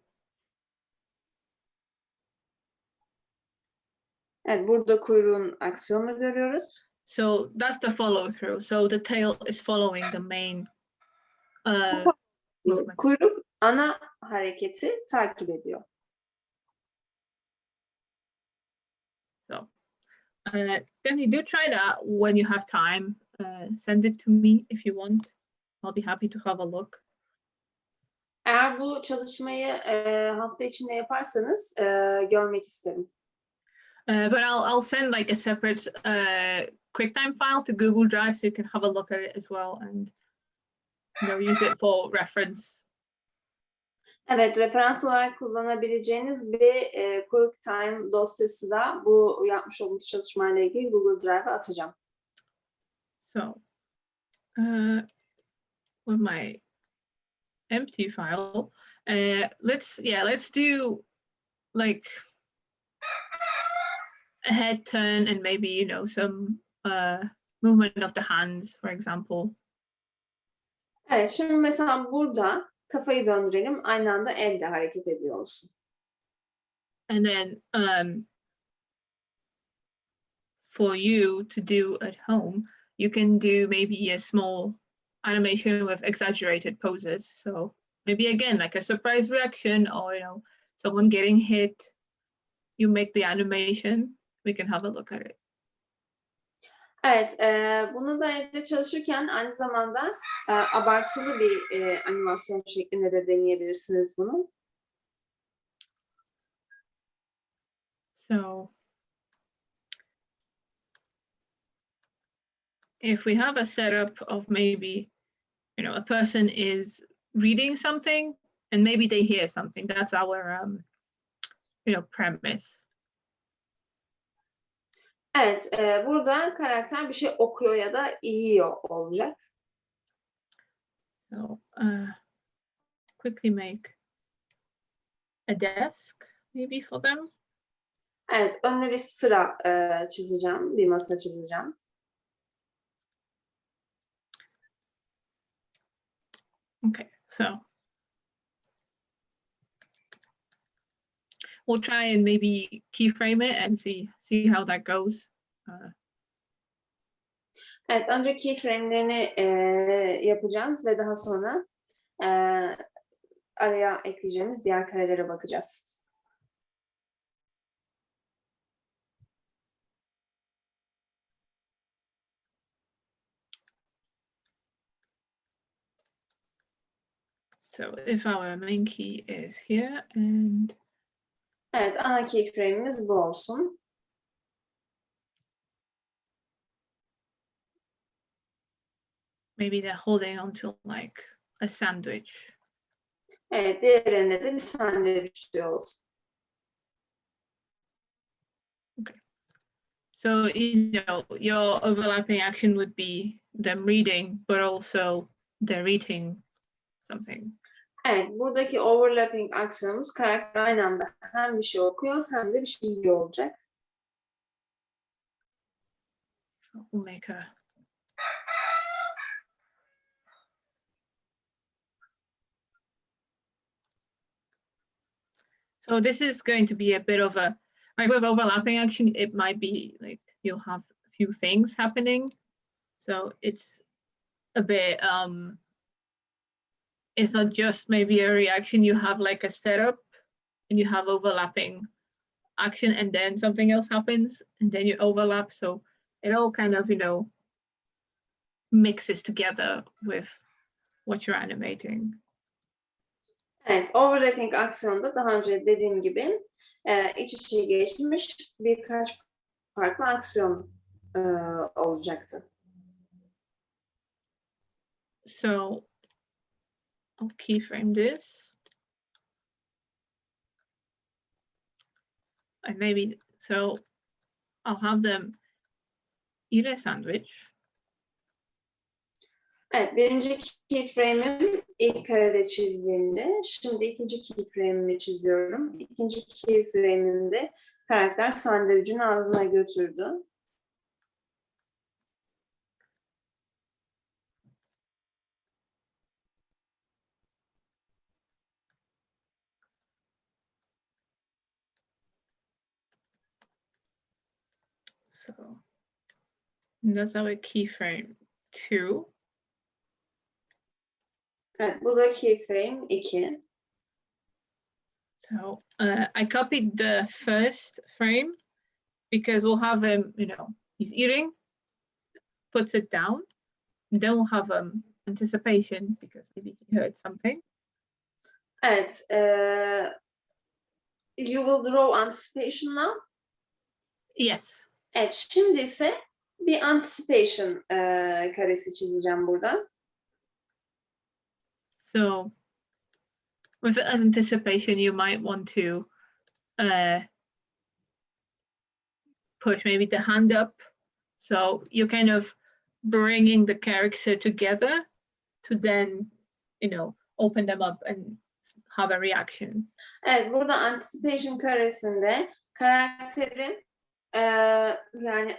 Evet, burada kuyruğun aksiyonunu görüyoruz. So that's the follow through. So the tail is following the main movement. Kuyruk ana hareketi takip ediyor. So definitely do try that when you have time. Send it to me if you want. I'll be happy to have a look. Eğer bu çalışmayı hafta içinde yaparsanız görmek isterim. But I'll send like a separate QuickTime file to Google Drive so you can have a look at it as well and use it for reference. Evet, referans olarak kullanabileceğiniz bir QuickTime dosyası da bu yapmış olduğumuz çalışmayla ilgili Google Drive'a atacağım. So with my empty file, let's do like a head turn and maybe some movement of the hands, for example. Evet, şimdi mesela burada kafayı döndürelim, aynı anda el de hareket ediyor olsun. And then for you to do at home, you can do maybe a small animation with exaggerated poses. So maybe again, like a surprise reaction or someone getting hit, you make the animation, we can have a look at it. Evet, bunu da evde çalışırken aynı zamanda abartılı bir animasyon şeklinde de deneyebilirsiniz bunu. So if we have a setup of maybe, a person is reading something and maybe they hear something, that's our, premise. Evet, burada karakter bir şey okuyor ya da yiyor olacak. So quickly make a desk maybe for them. Evet, önüne bir sıra çizeceğim, bir masa çizeceğim. Okay, so we'll try and maybe keyframe it and see how that goes. Evet, önce keyframe'lerini yapacağız ve daha sonra araya ekleyeceğimiz diğer karelere bakacağız. So if our main key is here and Evet, ana keyframe'imiz bu olsun. maybe they're holding onto like a sandwich. Evet, diğerinde de bir sandviç olsun. So, your overlapping action would be them reading, but also they're eating something. Evet, buradaki overlapping aksiyonumuz karakter aynı anda hem bir şey okuyor hem de bir şey yiyor olacak. So we'll make a So this is going to be a bit of a, like with overlapping action, it might be like you'll have a few things happening. So it's a bit, it's not just maybe a reaction, you have like a setup and you have overlapping action and then something else happens and then you overlap. So it all kind of, mixes together with what you're animating. Evet, overlapping aksiyonda daha önce dediğim gibi iç içe geçmiş birkaç farklı aksiyon olacaktı. So I'll keyframe this. And maybe, so I'll have them eat a sandwich. Evet, birinci keyframe'im ilk karede çizdiğimde, şimdi ikinci keyframe'imi çiziyorum. İkinci keyframe'imde karakter sandviçin ağzına götürdü. So that's our keyframe 2. Evet, bu da keyframe 2. So I copied the first frame because we'll have him, he's eating, puts it down. Then we'll have anticipation because maybe he heard something. Evet, you will draw anticipation now. Yes. Evet, şimdi ise bir anticipation karesi çizeceğim burada. So with it as anticipation, you might want to push maybe the hand up. So you're kind of bringing the character together to then, open them up and have a reaction. Evet, burada anticipation karesinde karakterin yani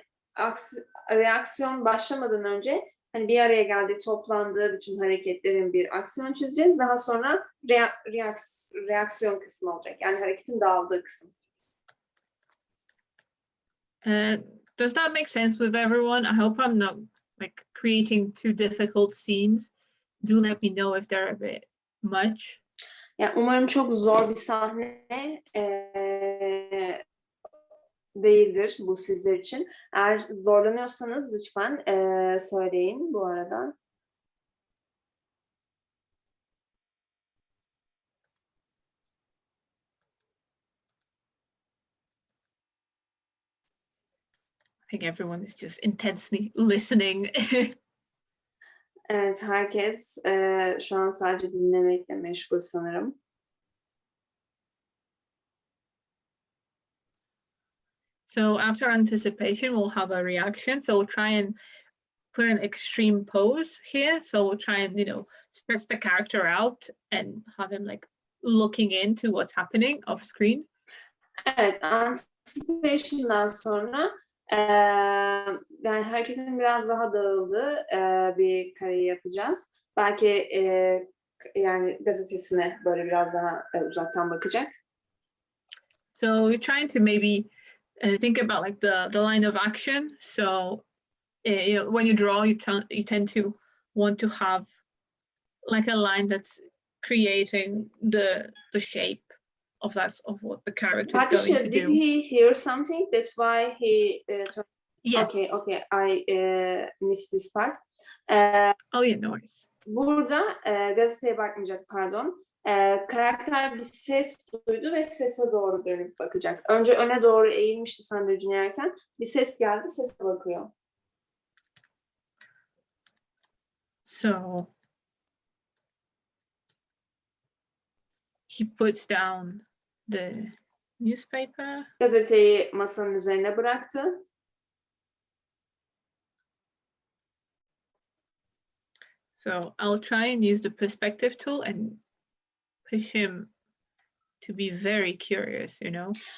reaksiyon başlamadan önce hani bir araya geldiği, toplandığı bütün hareketlerin bir aksiyon çizeceğiz. Daha sonra reaksiyon kısmı olacak. Yani hareketin dağıldığı kısım. Does that make sense with everyone? I hope I'm not creating too difficult scenes. Do let me know if they're a bit much. Yani umarım çok zor bir sahne değildir bu sizler için. Eğer zorlanıyorsanız lütfen söyleyin bu arada. I think everyone is just intensely listening. Evet, herkes şu an sadece dinlemekle meşgul sanırım. So after anticipation, we'll have a reaction. So we'll try and put an extreme pose here. So we'll try and, stretch the character out and have him looking into what's happening off screen. Evet, anticipation'dan sonra yani herkesin biraz daha dağıldığı bir kare yapacağız. Belki yani gazetesine böyle biraz daha uzaktan bakacak. So you're trying to maybe think about the line of action. So when you draw, you tend to want to have a line that's creating the shape of what the character is going Patrycja, to did do. he hear something? That's why he Yes. Okay, I missed this part. Oh yeah, no worries. Burada gazeteye bakmayacak, pardon. Karakter bir ses duydu ve sese doğru dönüp bakacak. Önce öne doğru eğilmişti sandviçini yerken. Bir ses geldi, sese bakıyor. So he puts down the newspaper. Gazeteyi masanın üzerine bıraktı. So I'll try and use the perspective tool and push him to be very curious,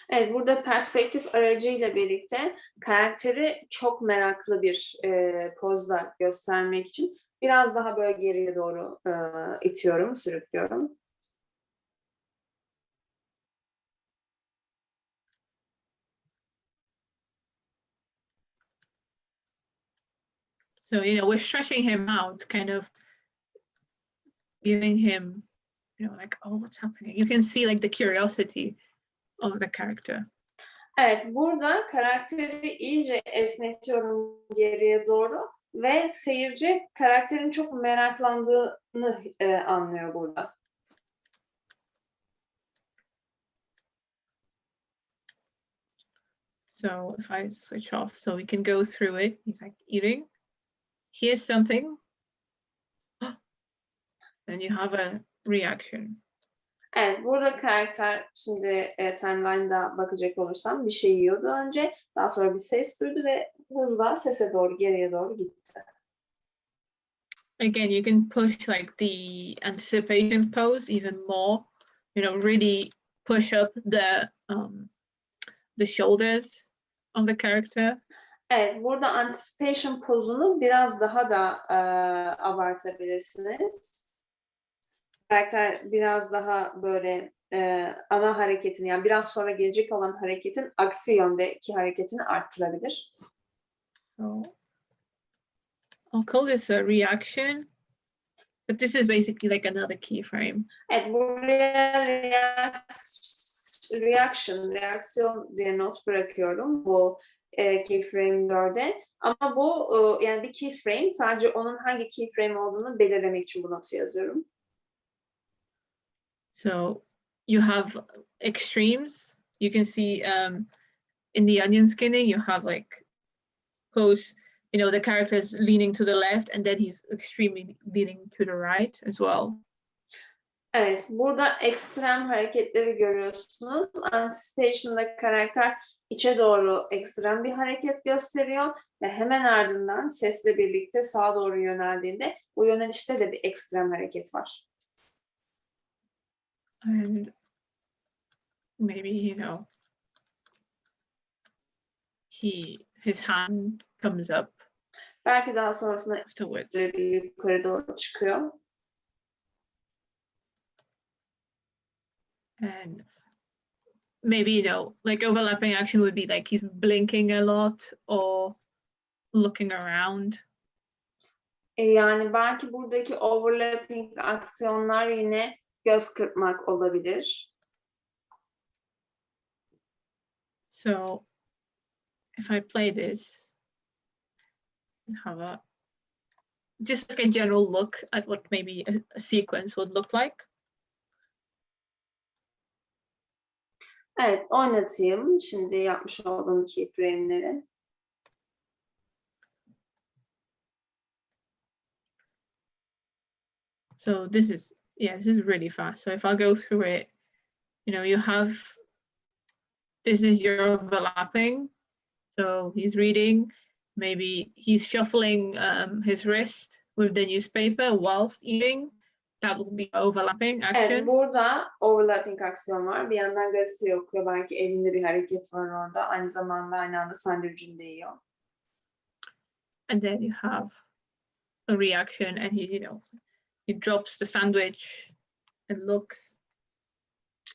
Evet, burada perspektif aracıyla birlikte karakteri çok meraklı bir pozda göstermek için biraz daha böyle geriye doğru itiyorum, sürüklüyorum. So, we're stretching him out, kind of giving him, oh, what's happening? You can see the curiosity of the character. Evet, burada karakteri iyice esnetiyorum geriye doğru ve seyirci karakterin çok meraklandığını anlıyor burada. So if I switch off, so we can go through it. He's eating. Here's something. Then you have a reaction. Evet, burada karakter şimdi timeline'da bakacak olursam bir şey yiyordu önce. Daha sonra bir ses duydu ve hızla sese doğru, geriye doğru gitti. again, you can push like the anticipation pose even more, really push up the shoulders of the character. Evet, burada anticipation pozunu biraz daha da abartabilirsiniz. Karakter biraz daha böyle ana hareketin, yani biraz sonra gelecek olan hareketin aksi yöndeki hareketini arttırabilir. So I'll call this a reaction, but this is basically like another keyframe. Evet, buraya reaksiyon diye not bırakıyorum bu keyframe 4'e. Ama bu yani bir keyframe, sadece onun hangi keyframe olduğunu belirlemek için bu notu yazıyorum. So you have extremes. You can see in the onion skinning, you have like pose, the character is leaning to the left and then he's extremely leaning to the right as well. Evet, burada ekstrem hareketleri görüyorsunuz. Anticipation'da karakter içe doğru ekstrem bir hareket gösteriyor ve hemen ardından sesle birlikte sağa doğru yöneldiğinde bu yönelişte de bir ekstrem hareket var. And maybe, his hand comes up Belki daha sonrasında afterwards. böyle bir yukarı doğru çıkıyor. And maybe, like overlapping action would be like he's blinking a lot or looking around. Yani belki buradaki overlapping aksiyonlar yine göz kırpmak olabilir. So if I play this, have just like a general look at what maybe a sequence would look like. Evet, oynatayım şimdi yapmış olduğum keyframe'leri. So this is really fast. So if I go through it, you have, this is your overlapping. So he's reading, maybe he's shuffling his wrist with the newspaper whilst eating. That will be overlapping action. Evet, burada overlapping aksiyon var. Bir yandan gazeteyi okuyor. Belki elinde bir hareket var orada. Aynı zamanda aynı anda sandviçini de yiyor. And then you have a reaction and he drops the sandwich and looks.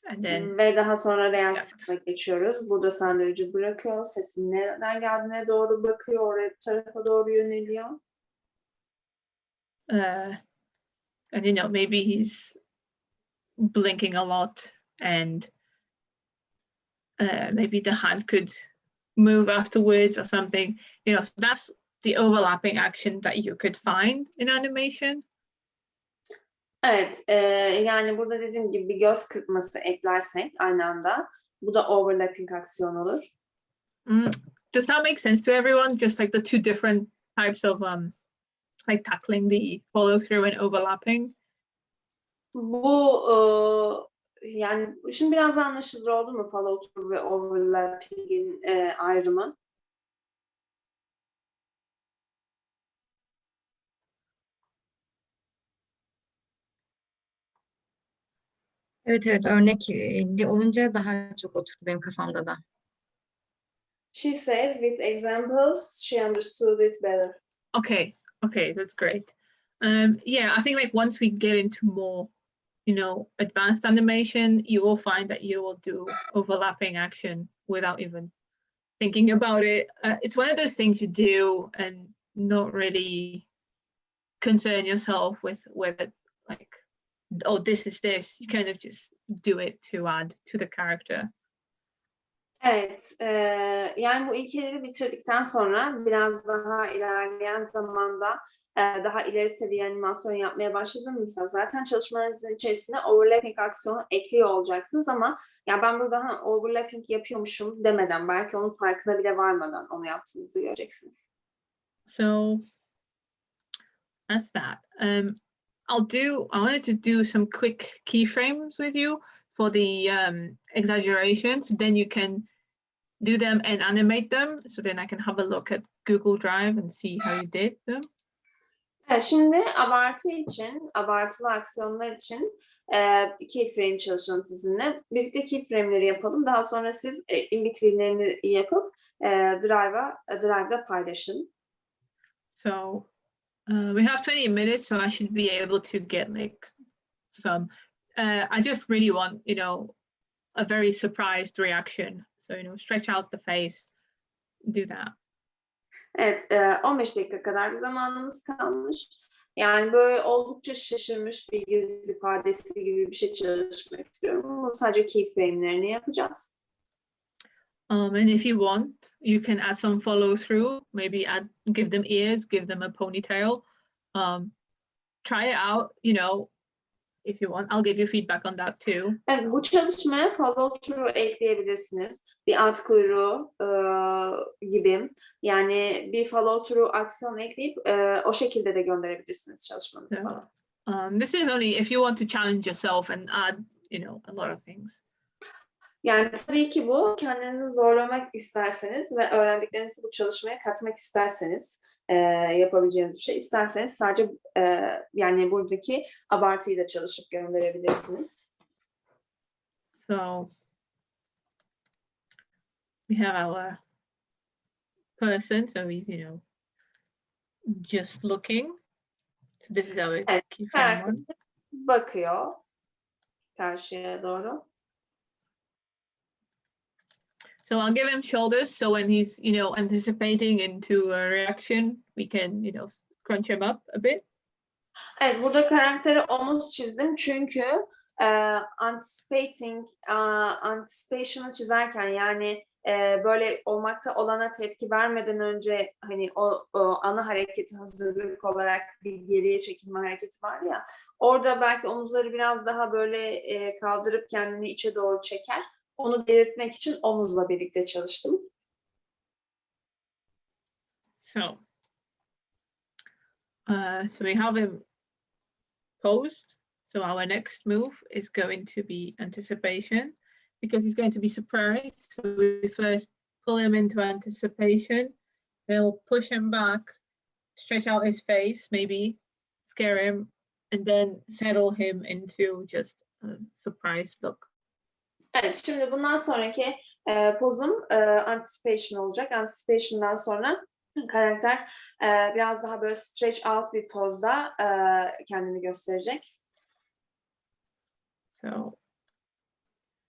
And then ve daha sonra reaksiyona geçiyoruz. Burada sandviçi bırakıyor. Sesin nereden geldiğine doğru bakıyor. Oraya tarafa doğru yöneliyor. And maybe he's blinking a lot and maybe the hand could move afterwards or something. So that's the overlapping action that you could find in animation. Evet, yani burada dediğim gibi bir göz kırpması eklersek aynı anda bu da overlapping aksiyon olur. Does that make sense to everyone? Just like the two different types of like tackling the follow through and overlapping. Bu yani şimdi biraz daha anlaşılır oldu mu follow through ve overlapping'in ayrımı? Evet örnekli olunca daha çok oturdu benim kafamda da. She says with examples she understood it better. Okay, that's great. Yeah, I think like once we get into more, advanced animation, you will find that you will do overlapping action without even thinking about it. It's one of those things you do and not really concern yourself with whether like, oh, this is this. You kind of just do it to add to the character. Evet, yani bu ilkeleri bitirdikten sonra biraz daha ilerleyen zamanda daha ileri seviye animasyon yapmaya başladığınızda zaten çalışmalarınızın içerisine overlapping aksiyonu ekliyor olacaksınız ama ya ben burada overlapping yapıyormuşum demeden, belki onun farkına bile varmadan onu yaptığınızı göreceksiniz. So that's that. I wanted to do some quick keyframes with you for the exaggerations. Then you can do them and animate them. So then I can have a look at Google Drive and see how you did them. Evet, şimdi abartı için, abartılı aksiyonlar için keyframe çalışalım sizinle. Birlikte keyframe'leri yapalım. Daha sonra siz in-between'lerini yapıp Drive'da paylaşın. So we have 20 minutes, so I should be able to get like some. I just really want, a very surprised reaction. So, stretch out the face, do that. Evet, 15 dakika kadar bir zamanımız kalmış. Yani böyle oldukça şaşırmış bir yüz ifadesi gibi bir şey çalışmak istiyorum. Bunu sadece keyframe'lerini yapacağız. And if you want, you can add some follow through, maybe give them ears, give them a ponytail. Try it out, if you want. I'll give you feedback on that too. Evet, bu çalışmaya follow through ekleyebilirsiniz. Bir at kuyruğu gibi. Yani bir follow through aksiyon ekleyip o şekilde de gönderebilirsiniz çalışmanızı. Yeah. This is only if you want to challenge yourself and add, a lot of things. Yani tabii ki bu kendinizi zorlamak isterseniz ve öğrendiklerinizi bu çalışmaya katmak isterseniz yapabileceğiniz bir şey. İsterseniz sadece yani buradaki abartıyı da çalışıp gönderebilirsiniz. So we have our person, so he's, just looking. So this is our Evet, keyframe one. bakıyor karşıya doğru. So I'll give him shoulders. So when he's, anticipating into a reaction, we can, crunch him up a bit. Evet, burada karaktere omuz çizdim çünkü anticipation'ı çizerken yani böyle olmakta olana tepki vermeden önce hani o ana hareketi hazırlık olarak bir geriye çekilme hareketi var ya, orada belki omuzları biraz daha böyle kaldırıp kendini içe doğru çeker. Onu belirtmek için omuzla birlikte çalıştım. So we have him posed. So our next move is going to be anticipation, because he's going to be surprised. So we first pull him into anticipation, then we'll push him back, stretch out his face, maybe scare him, and then settle him into just a surprised look. Evet, şimdi bundan sonraki pozum anticipation olacak. Anticipation'dan sonra karakter biraz daha böyle stretch out bir pozda kendini gösterecek. So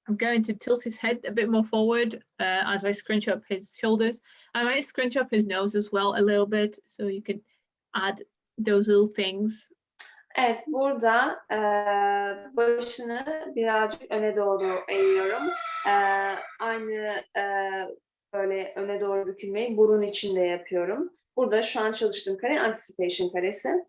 I'm going to tilt his head a bit more forward as I scrunch up his shoulders. I might scrunch up his nose as well a little bit, so you can add those little things. Evet, burada başını birazcık öne doğru eğiyorum. Aynı böyle öne doğru bükülmeyi burun içinde yapıyorum. Burada şu an çalıştığım kare anticipation karesi.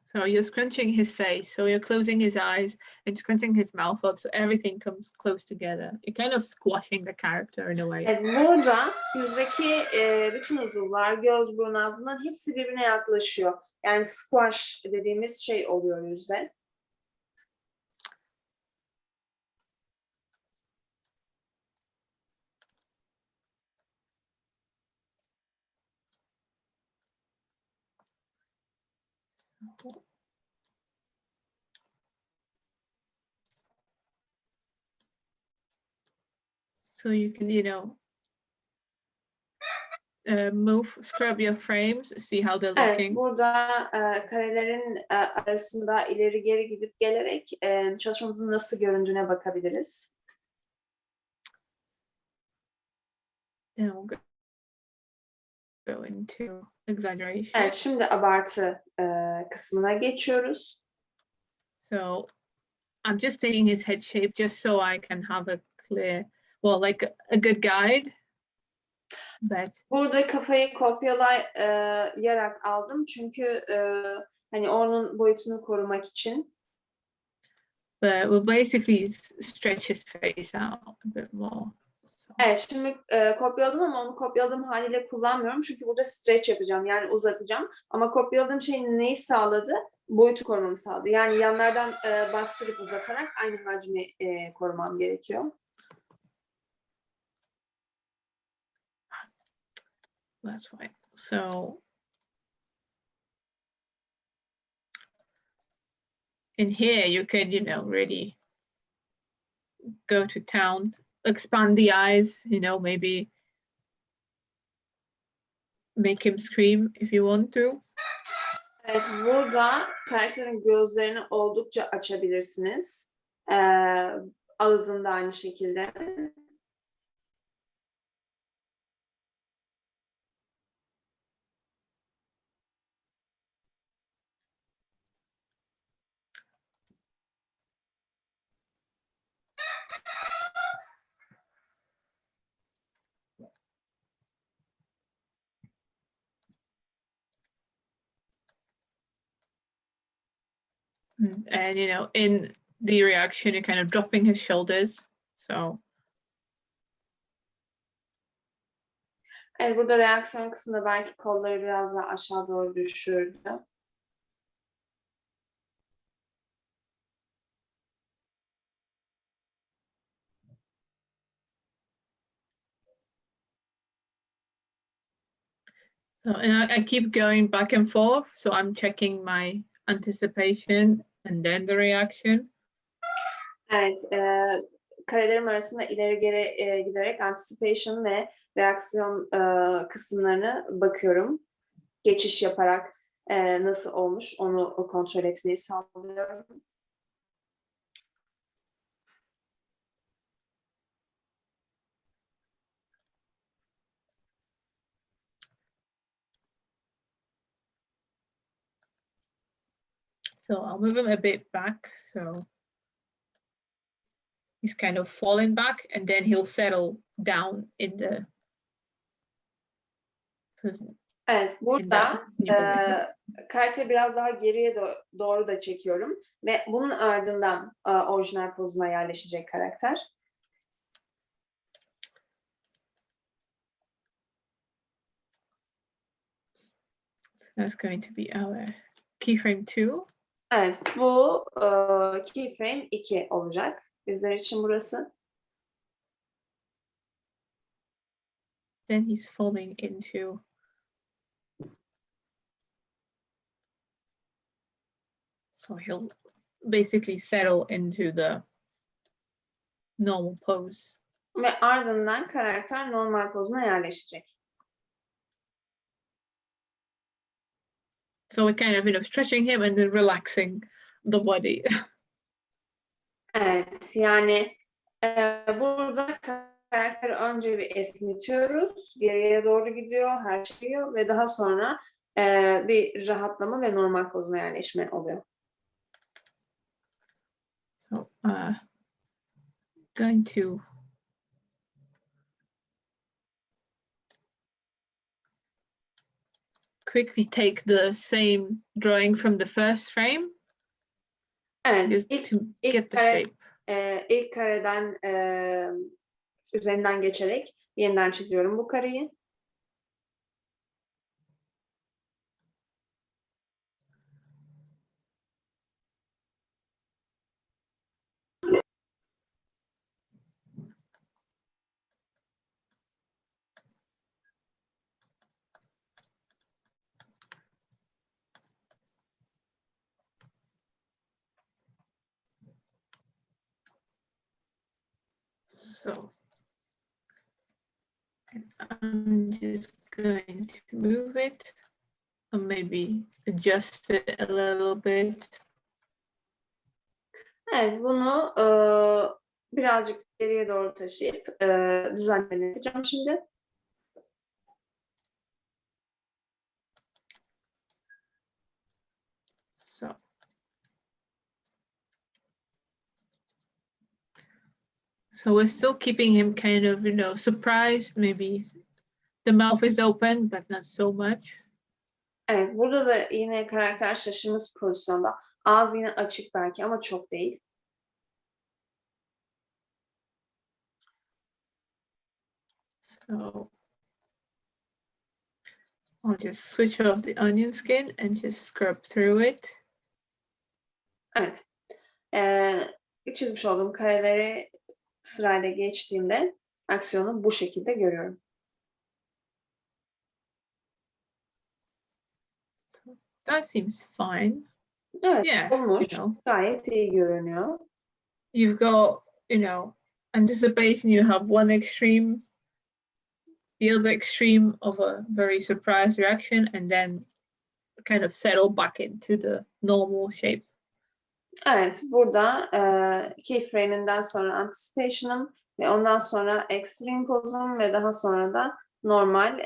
So you're scrunching his face, so you're closing his eyes and scrunching his mouth up, so everything comes close together. You're kind of squashing the character in a way. Evet, burada yüzdeki bütün uzuvlar, göz, burun, ağız, bunların hepsi birbirine yaklaşıyor. Yani squash dediğimiz şey oluyor yüzde. So you can, scrub your frames, see how they're Evet, looking. burada karelerin arasında ileri geri gidip gelerek çalışmamızın nasıl göründüğüne bakabiliriz. Then we'll go into exaggeration. Evet, şimdi abartı kısmına geçiyoruz. So I'm just taking his head shape just so I can have a clear, like a good guide. But Burada kafayı kopyalayarak aldım çünkü hani onun boyutunu korumak için. we'll basically stretch his face out a bit more. So, Evet, şimdi kopyaladım ama onu kopyaladığım haliyle kullanmıyorum. Çünkü burada stretch yapacağım, yani uzatacağım. Ama kopyaladığım şey neyi sağladı? Boyutu korumamı sağladı. Yani yanlardan bastırıp uzatarak aynı hacmi korumam gerekiyor. that's fine. So in here, you could, really go to town, expand the eyes, maybe make him scream if you want to. Evet, burada karakterin gözlerini oldukça açabilirsiniz. Ağzını da aynı şekilde. And in the reaction, you're kind of dropping his shoulders. So Evet, burada reaksiyon kısmında belki kolları biraz daha aşağı doğru düşürdü. and I keep going back and forth. So I'm checking my anticipation and then the reaction. Evet, karelerim arasında ileri geri giderek anticipation ve reaksiyon kısımlarına bakıyorum. Geçiş yaparak nasıl olmuş onu kontrol etmeyi sağlıyorum. So I'll move him a bit back. So he's kind of falling back, and then he'll settle down in the position. Evet, burada new position. karakteri biraz daha geriye doğru da çekiyorum ve bunun ardından orijinal pozuna yerleşecek karakter. That's going to be our keyframe 2. Evet, bu keyframe 2 olacak bizler için burası. Then he's falling into so he'll basically settle into the normal pose. Ve ardından karakter normal pozuna yerleşecek. So we're kind of stretching him and then relaxing the body. Evet, yani burada karakteri önce bir esnetiyoruz, geriye doğru gidiyor, her şey gidiyor ve daha sonra bir rahatlama ve normal pozuna yerleşme oluyor. So going to quickly take the same drawing from the first frame. Evet, Just to get the shape. ilk kareden üzerinden geçerek yeniden çiziyorum bu kareyi. So I'm just going to move it or maybe adjust it a little bit. Evet, bunu birazcık geriye doğru taşıyıp düzenleme yapacağım şimdi. So we're still keeping him kind of, surprised. Maybe the mouth is open, but not so much. Evet, burada da yine karakter şaşırmış pozisyonda. Ağız yine açık belki ama çok değil. So I'll just switch off the onion skin and just scrub through it. Evet. Çizmiş olduğum kareleri sırayla geçtiğimde aksiyonu bu şekilde görüyorum. That seems fine. Evet, Yeah, olmuş. Gayet iyi görünüyor. You've got, anticipation, you have one extreme, the other extreme of a very surprised reaction, and then kind of settle back into the normal shape. Evet, burada keyframe'inden sonra anticipation'ım ve ondan sonra extreme pozum ve daha sonra da normal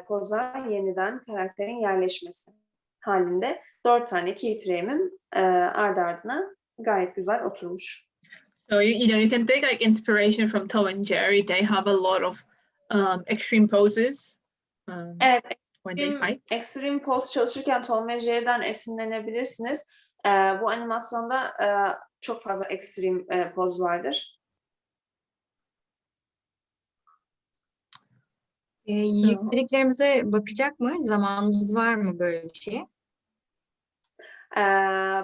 poza yeniden karakterin yerleşmesi halinde 4 tane keyframe'im ardı ardına gayet güzel oturmuş. So you can take like inspiration from Tom and Jerry. They have a lot of extreme poses Evet, when they fight. extreme pose çalışırken Tom ve Jerry'den esinlenebilirsiniz. Bu animasyonda çok fazla extreme poz vardır. Yüklediklerimize bakacak mı? Zamanımız var mı böyle bir şeye?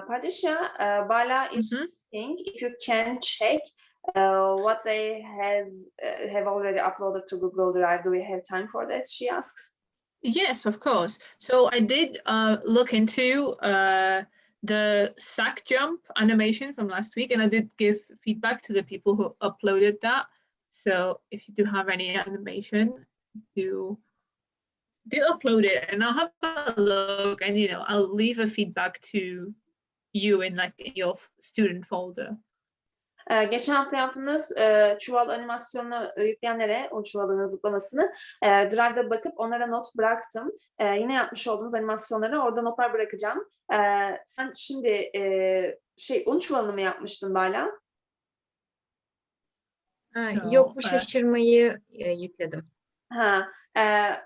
Patrycja, Bala is asking if you can check what they have already uploaded to Google Drive. Do we have time for that? She asks. Yes, of course. So I did look into the sack jump animation from last week, and I did give feedback to the people who uploaded that. So if you do have any animation, do upload it, and I'll have a look, and I'll leave a feedback to you in your student folder. Geçen hafta yaptığınız çuval animasyonunu yükleyenlere, o çuvalın zıplamasını Drive'da bakıp onlara not bıraktım. Yine yapmış olduğumuz animasyonlara orada notlar bırakacağım. Sen şimdi un çuvalını mı yapmıştın Bala? Yok, bu şaşırmayı yükledim.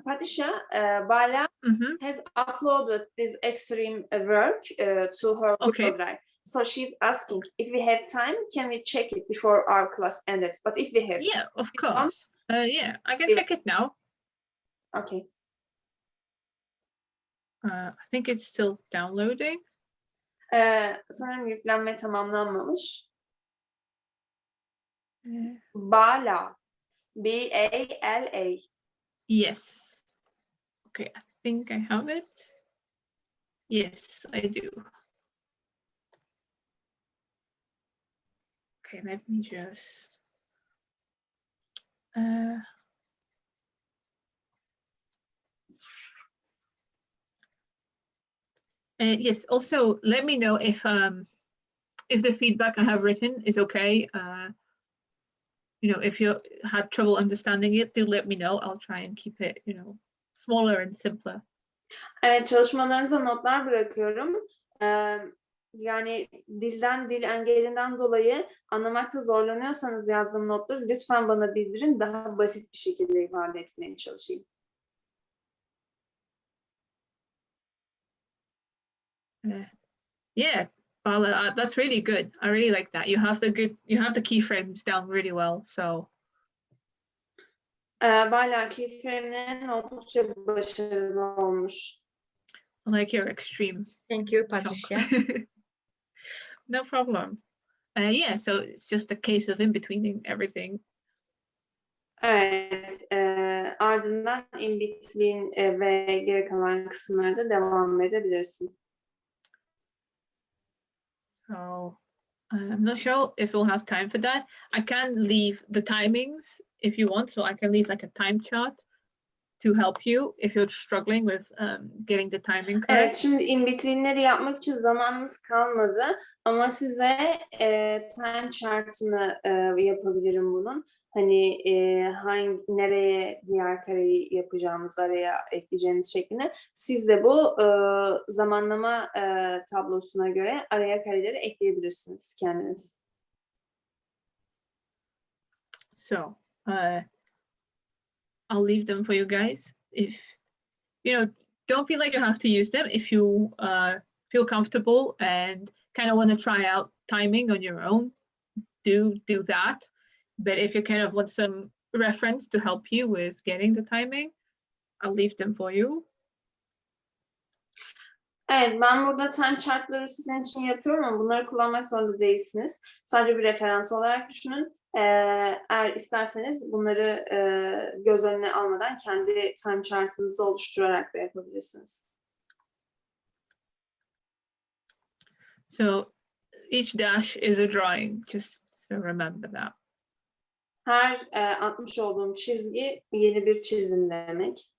Patrycja, Bala has uploaded this extreme work to her Google Drive. So she's asking if we have time, can we check it before our class ended? But if we have, yeah, of course. Yeah, I can check it now. Okay. I think it's still downloading. Sanırım yüklenme tamamlanmamış. Bala, B-A-L-A. Yes. Okay, I think I have it. Yes, I do. Okay, let me just yes, also let me know if the feedback I have written is okay. If you had trouble understanding it, do let me know. I'll try and keep it, smaller and simpler. Evet, çalışmalarınıza notlar bırakıyorum. Yani dil engelinden dolayı anlamakta zorlanıyorsanız yazdığım notları lütfen bana bildirin. Daha basit bir şekilde ifade etmeye çalışayım. Yeah, Bala, that's really good. I really like that. You have the keyframes down really well. So. Bala, keyframe'lerin oldukça başarılı olmuş. I like your extreme. Thank you, Patrycja. No problem. Yeah, so it's just a case of in-betweening everything. Evet, ardından in between ve geri kalan kısımlarda devam edebilirsin. So I'm not sure if we'll have time for that. I can leave the timings if you want, so I can leave like a time chart to help you if you're struggling with getting the timing correct. Evet, şimdi in between'leri yapmak için zamanımız kalmadı ama size time chart'ını yapabilirim bunun. Hani nereye diğer kareyi yapacağımız, araya ekleyeceğimiz şeklinde. Siz de bu zamanlama tablosuna göre araya kareleri ekleyebilirsiniz kendiniz. So I'll leave them for you guys. If don't feel like you have to use them. If you feel comfortable and kind of want to try out timing on your own, do that. But if you kind of want some reference to help you with getting the timing. I'll leave them for you. Evet, ben burada time chartları sizin için yapıyorum ama bunları kullanmak zorunda değilsiniz. Sadece bir referans olarak düşünün. Eğer isterseniz bunları göz önüne almadan kendi time chartınızı oluşturarak da yapabilirsiniz. So each dash is a drawing, just so remember that. Her atmış olduğum çizgi yeni bir çizim demek.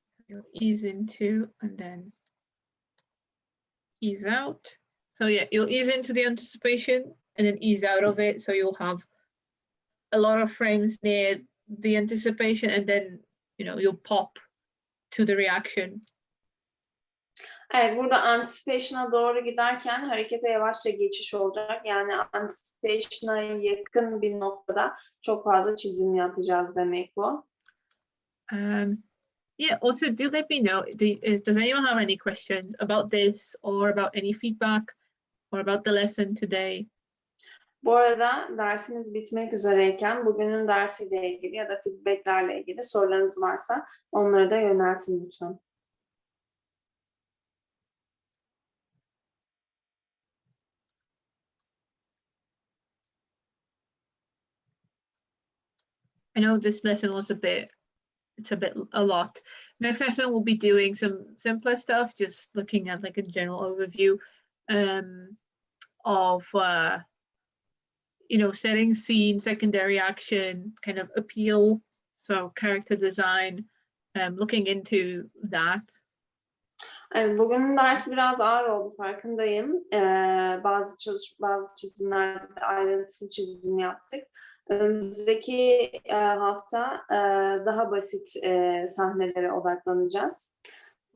So you'll ease into and then ease out. So yeah, you'll ease into the anticipation and then ease out of it. So you'll have a lot of frames near the anticipation and then, you'll pop to the reaction. Evet, burada anticipation'a doğru giderken harekete yavaşça geçiş olacak. Yani anticipation'a yakın bir noktada çok fazla çizim yapacağız demek bu. Yeah, also do let me know, does anyone have any questions about this or about any feedback or about the lesson today? Bu arada dersiniz bitmek üzereyken bugünün dersiyle ilgili ya da feedbacklerle ilgili sorularınız varsa onları da yöneltin lütfen. I know this lesson was a lot. Next lesson we'll be doing some simpler stuff, just looking at like a general overview of setting scene, secondary action, kind of appeal, so character design, looking into that. Evet, bugünün dersi biraz ağır oldu, farkındayım. Bazı çizimlerde ayrıntılı çizim yaptık. Önümüzdeki hafta daha basit sahnelere odaklanacağız.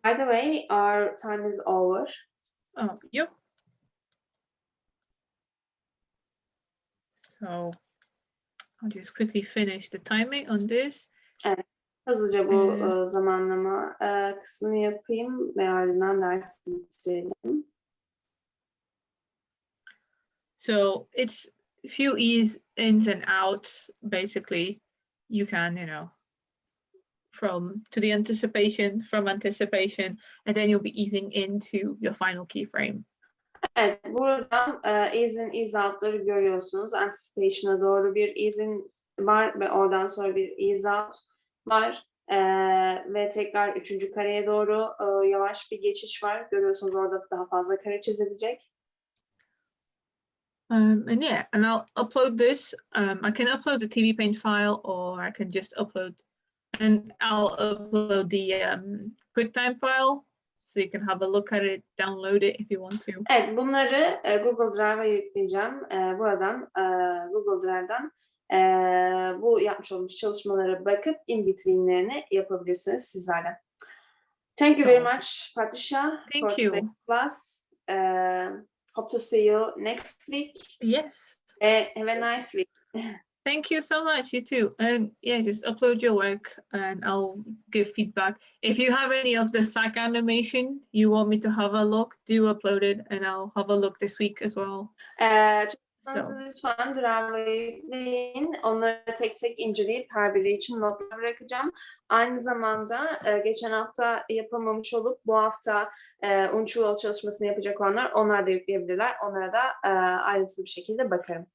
By the way, our time is over. Oh, yep. So I'll just quickly finish the timing on this. Evet, hızlıca bu zamanlama kısmını yapayım ve ardından dersi bitirelim. So it's few ease ins and outs, basically. You can, from anticipation, and then you'll be easing into your final keyframe. Evet, burada ease in, ease out'ları görüyorsunuz. Anticipation'a doğru bir ease in var ve oradan sonra bir ease out var. Ve tekrar 3. kareye doğru yavaş bir geçiş var. Görüyorsunuz orada daha fazla kare çizilecek. And yeah, and I'll upload this. I can upload the TV Paint file, or I can just upload, and I'll upload the QuickTime file, so you can have a look at it, download it if you want to. Evet, bunları Google Drive'a yükleyeceğim. Buradan Google Drive'dan bu yapmış olduğumuz çalışmalara bakıp in-between'lerini yapabilirsiniz sizlerle. Thank you very much, Patrycja, Thank for you. today's class. Hope to see you next week. Yes. Have a nice week. Thank you so much. You too. And yeah, just upload your work and I'll give feedback. If you have any of the SAC animation you want me to have a look, do upload it and I'll have a look this week as well. Çalışmanızı lütfen Drive'a yükleyin. Onları tek tek inceleyip her biri için notlar bırakacağım. Aynı zamanda geçen hafta yapamamış olup bu hafta Untitled çalışmasını yapacak olanlar onlar da yükleyebilirler. Onlara da ayrıntılı bir şekilde bakarım.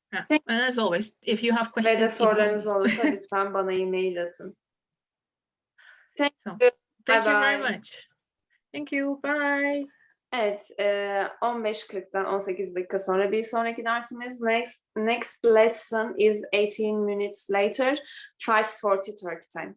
And as always, if you have questions, Ve de sorularınız olursa lütfen bana e-mail atın. Thank you very much. Thank you. Bye. Evet, 15:40'dan 18 dakika sonra bir sonraki dersimiz. Next lesson is 18 minutes later, 5:40 Turkey time.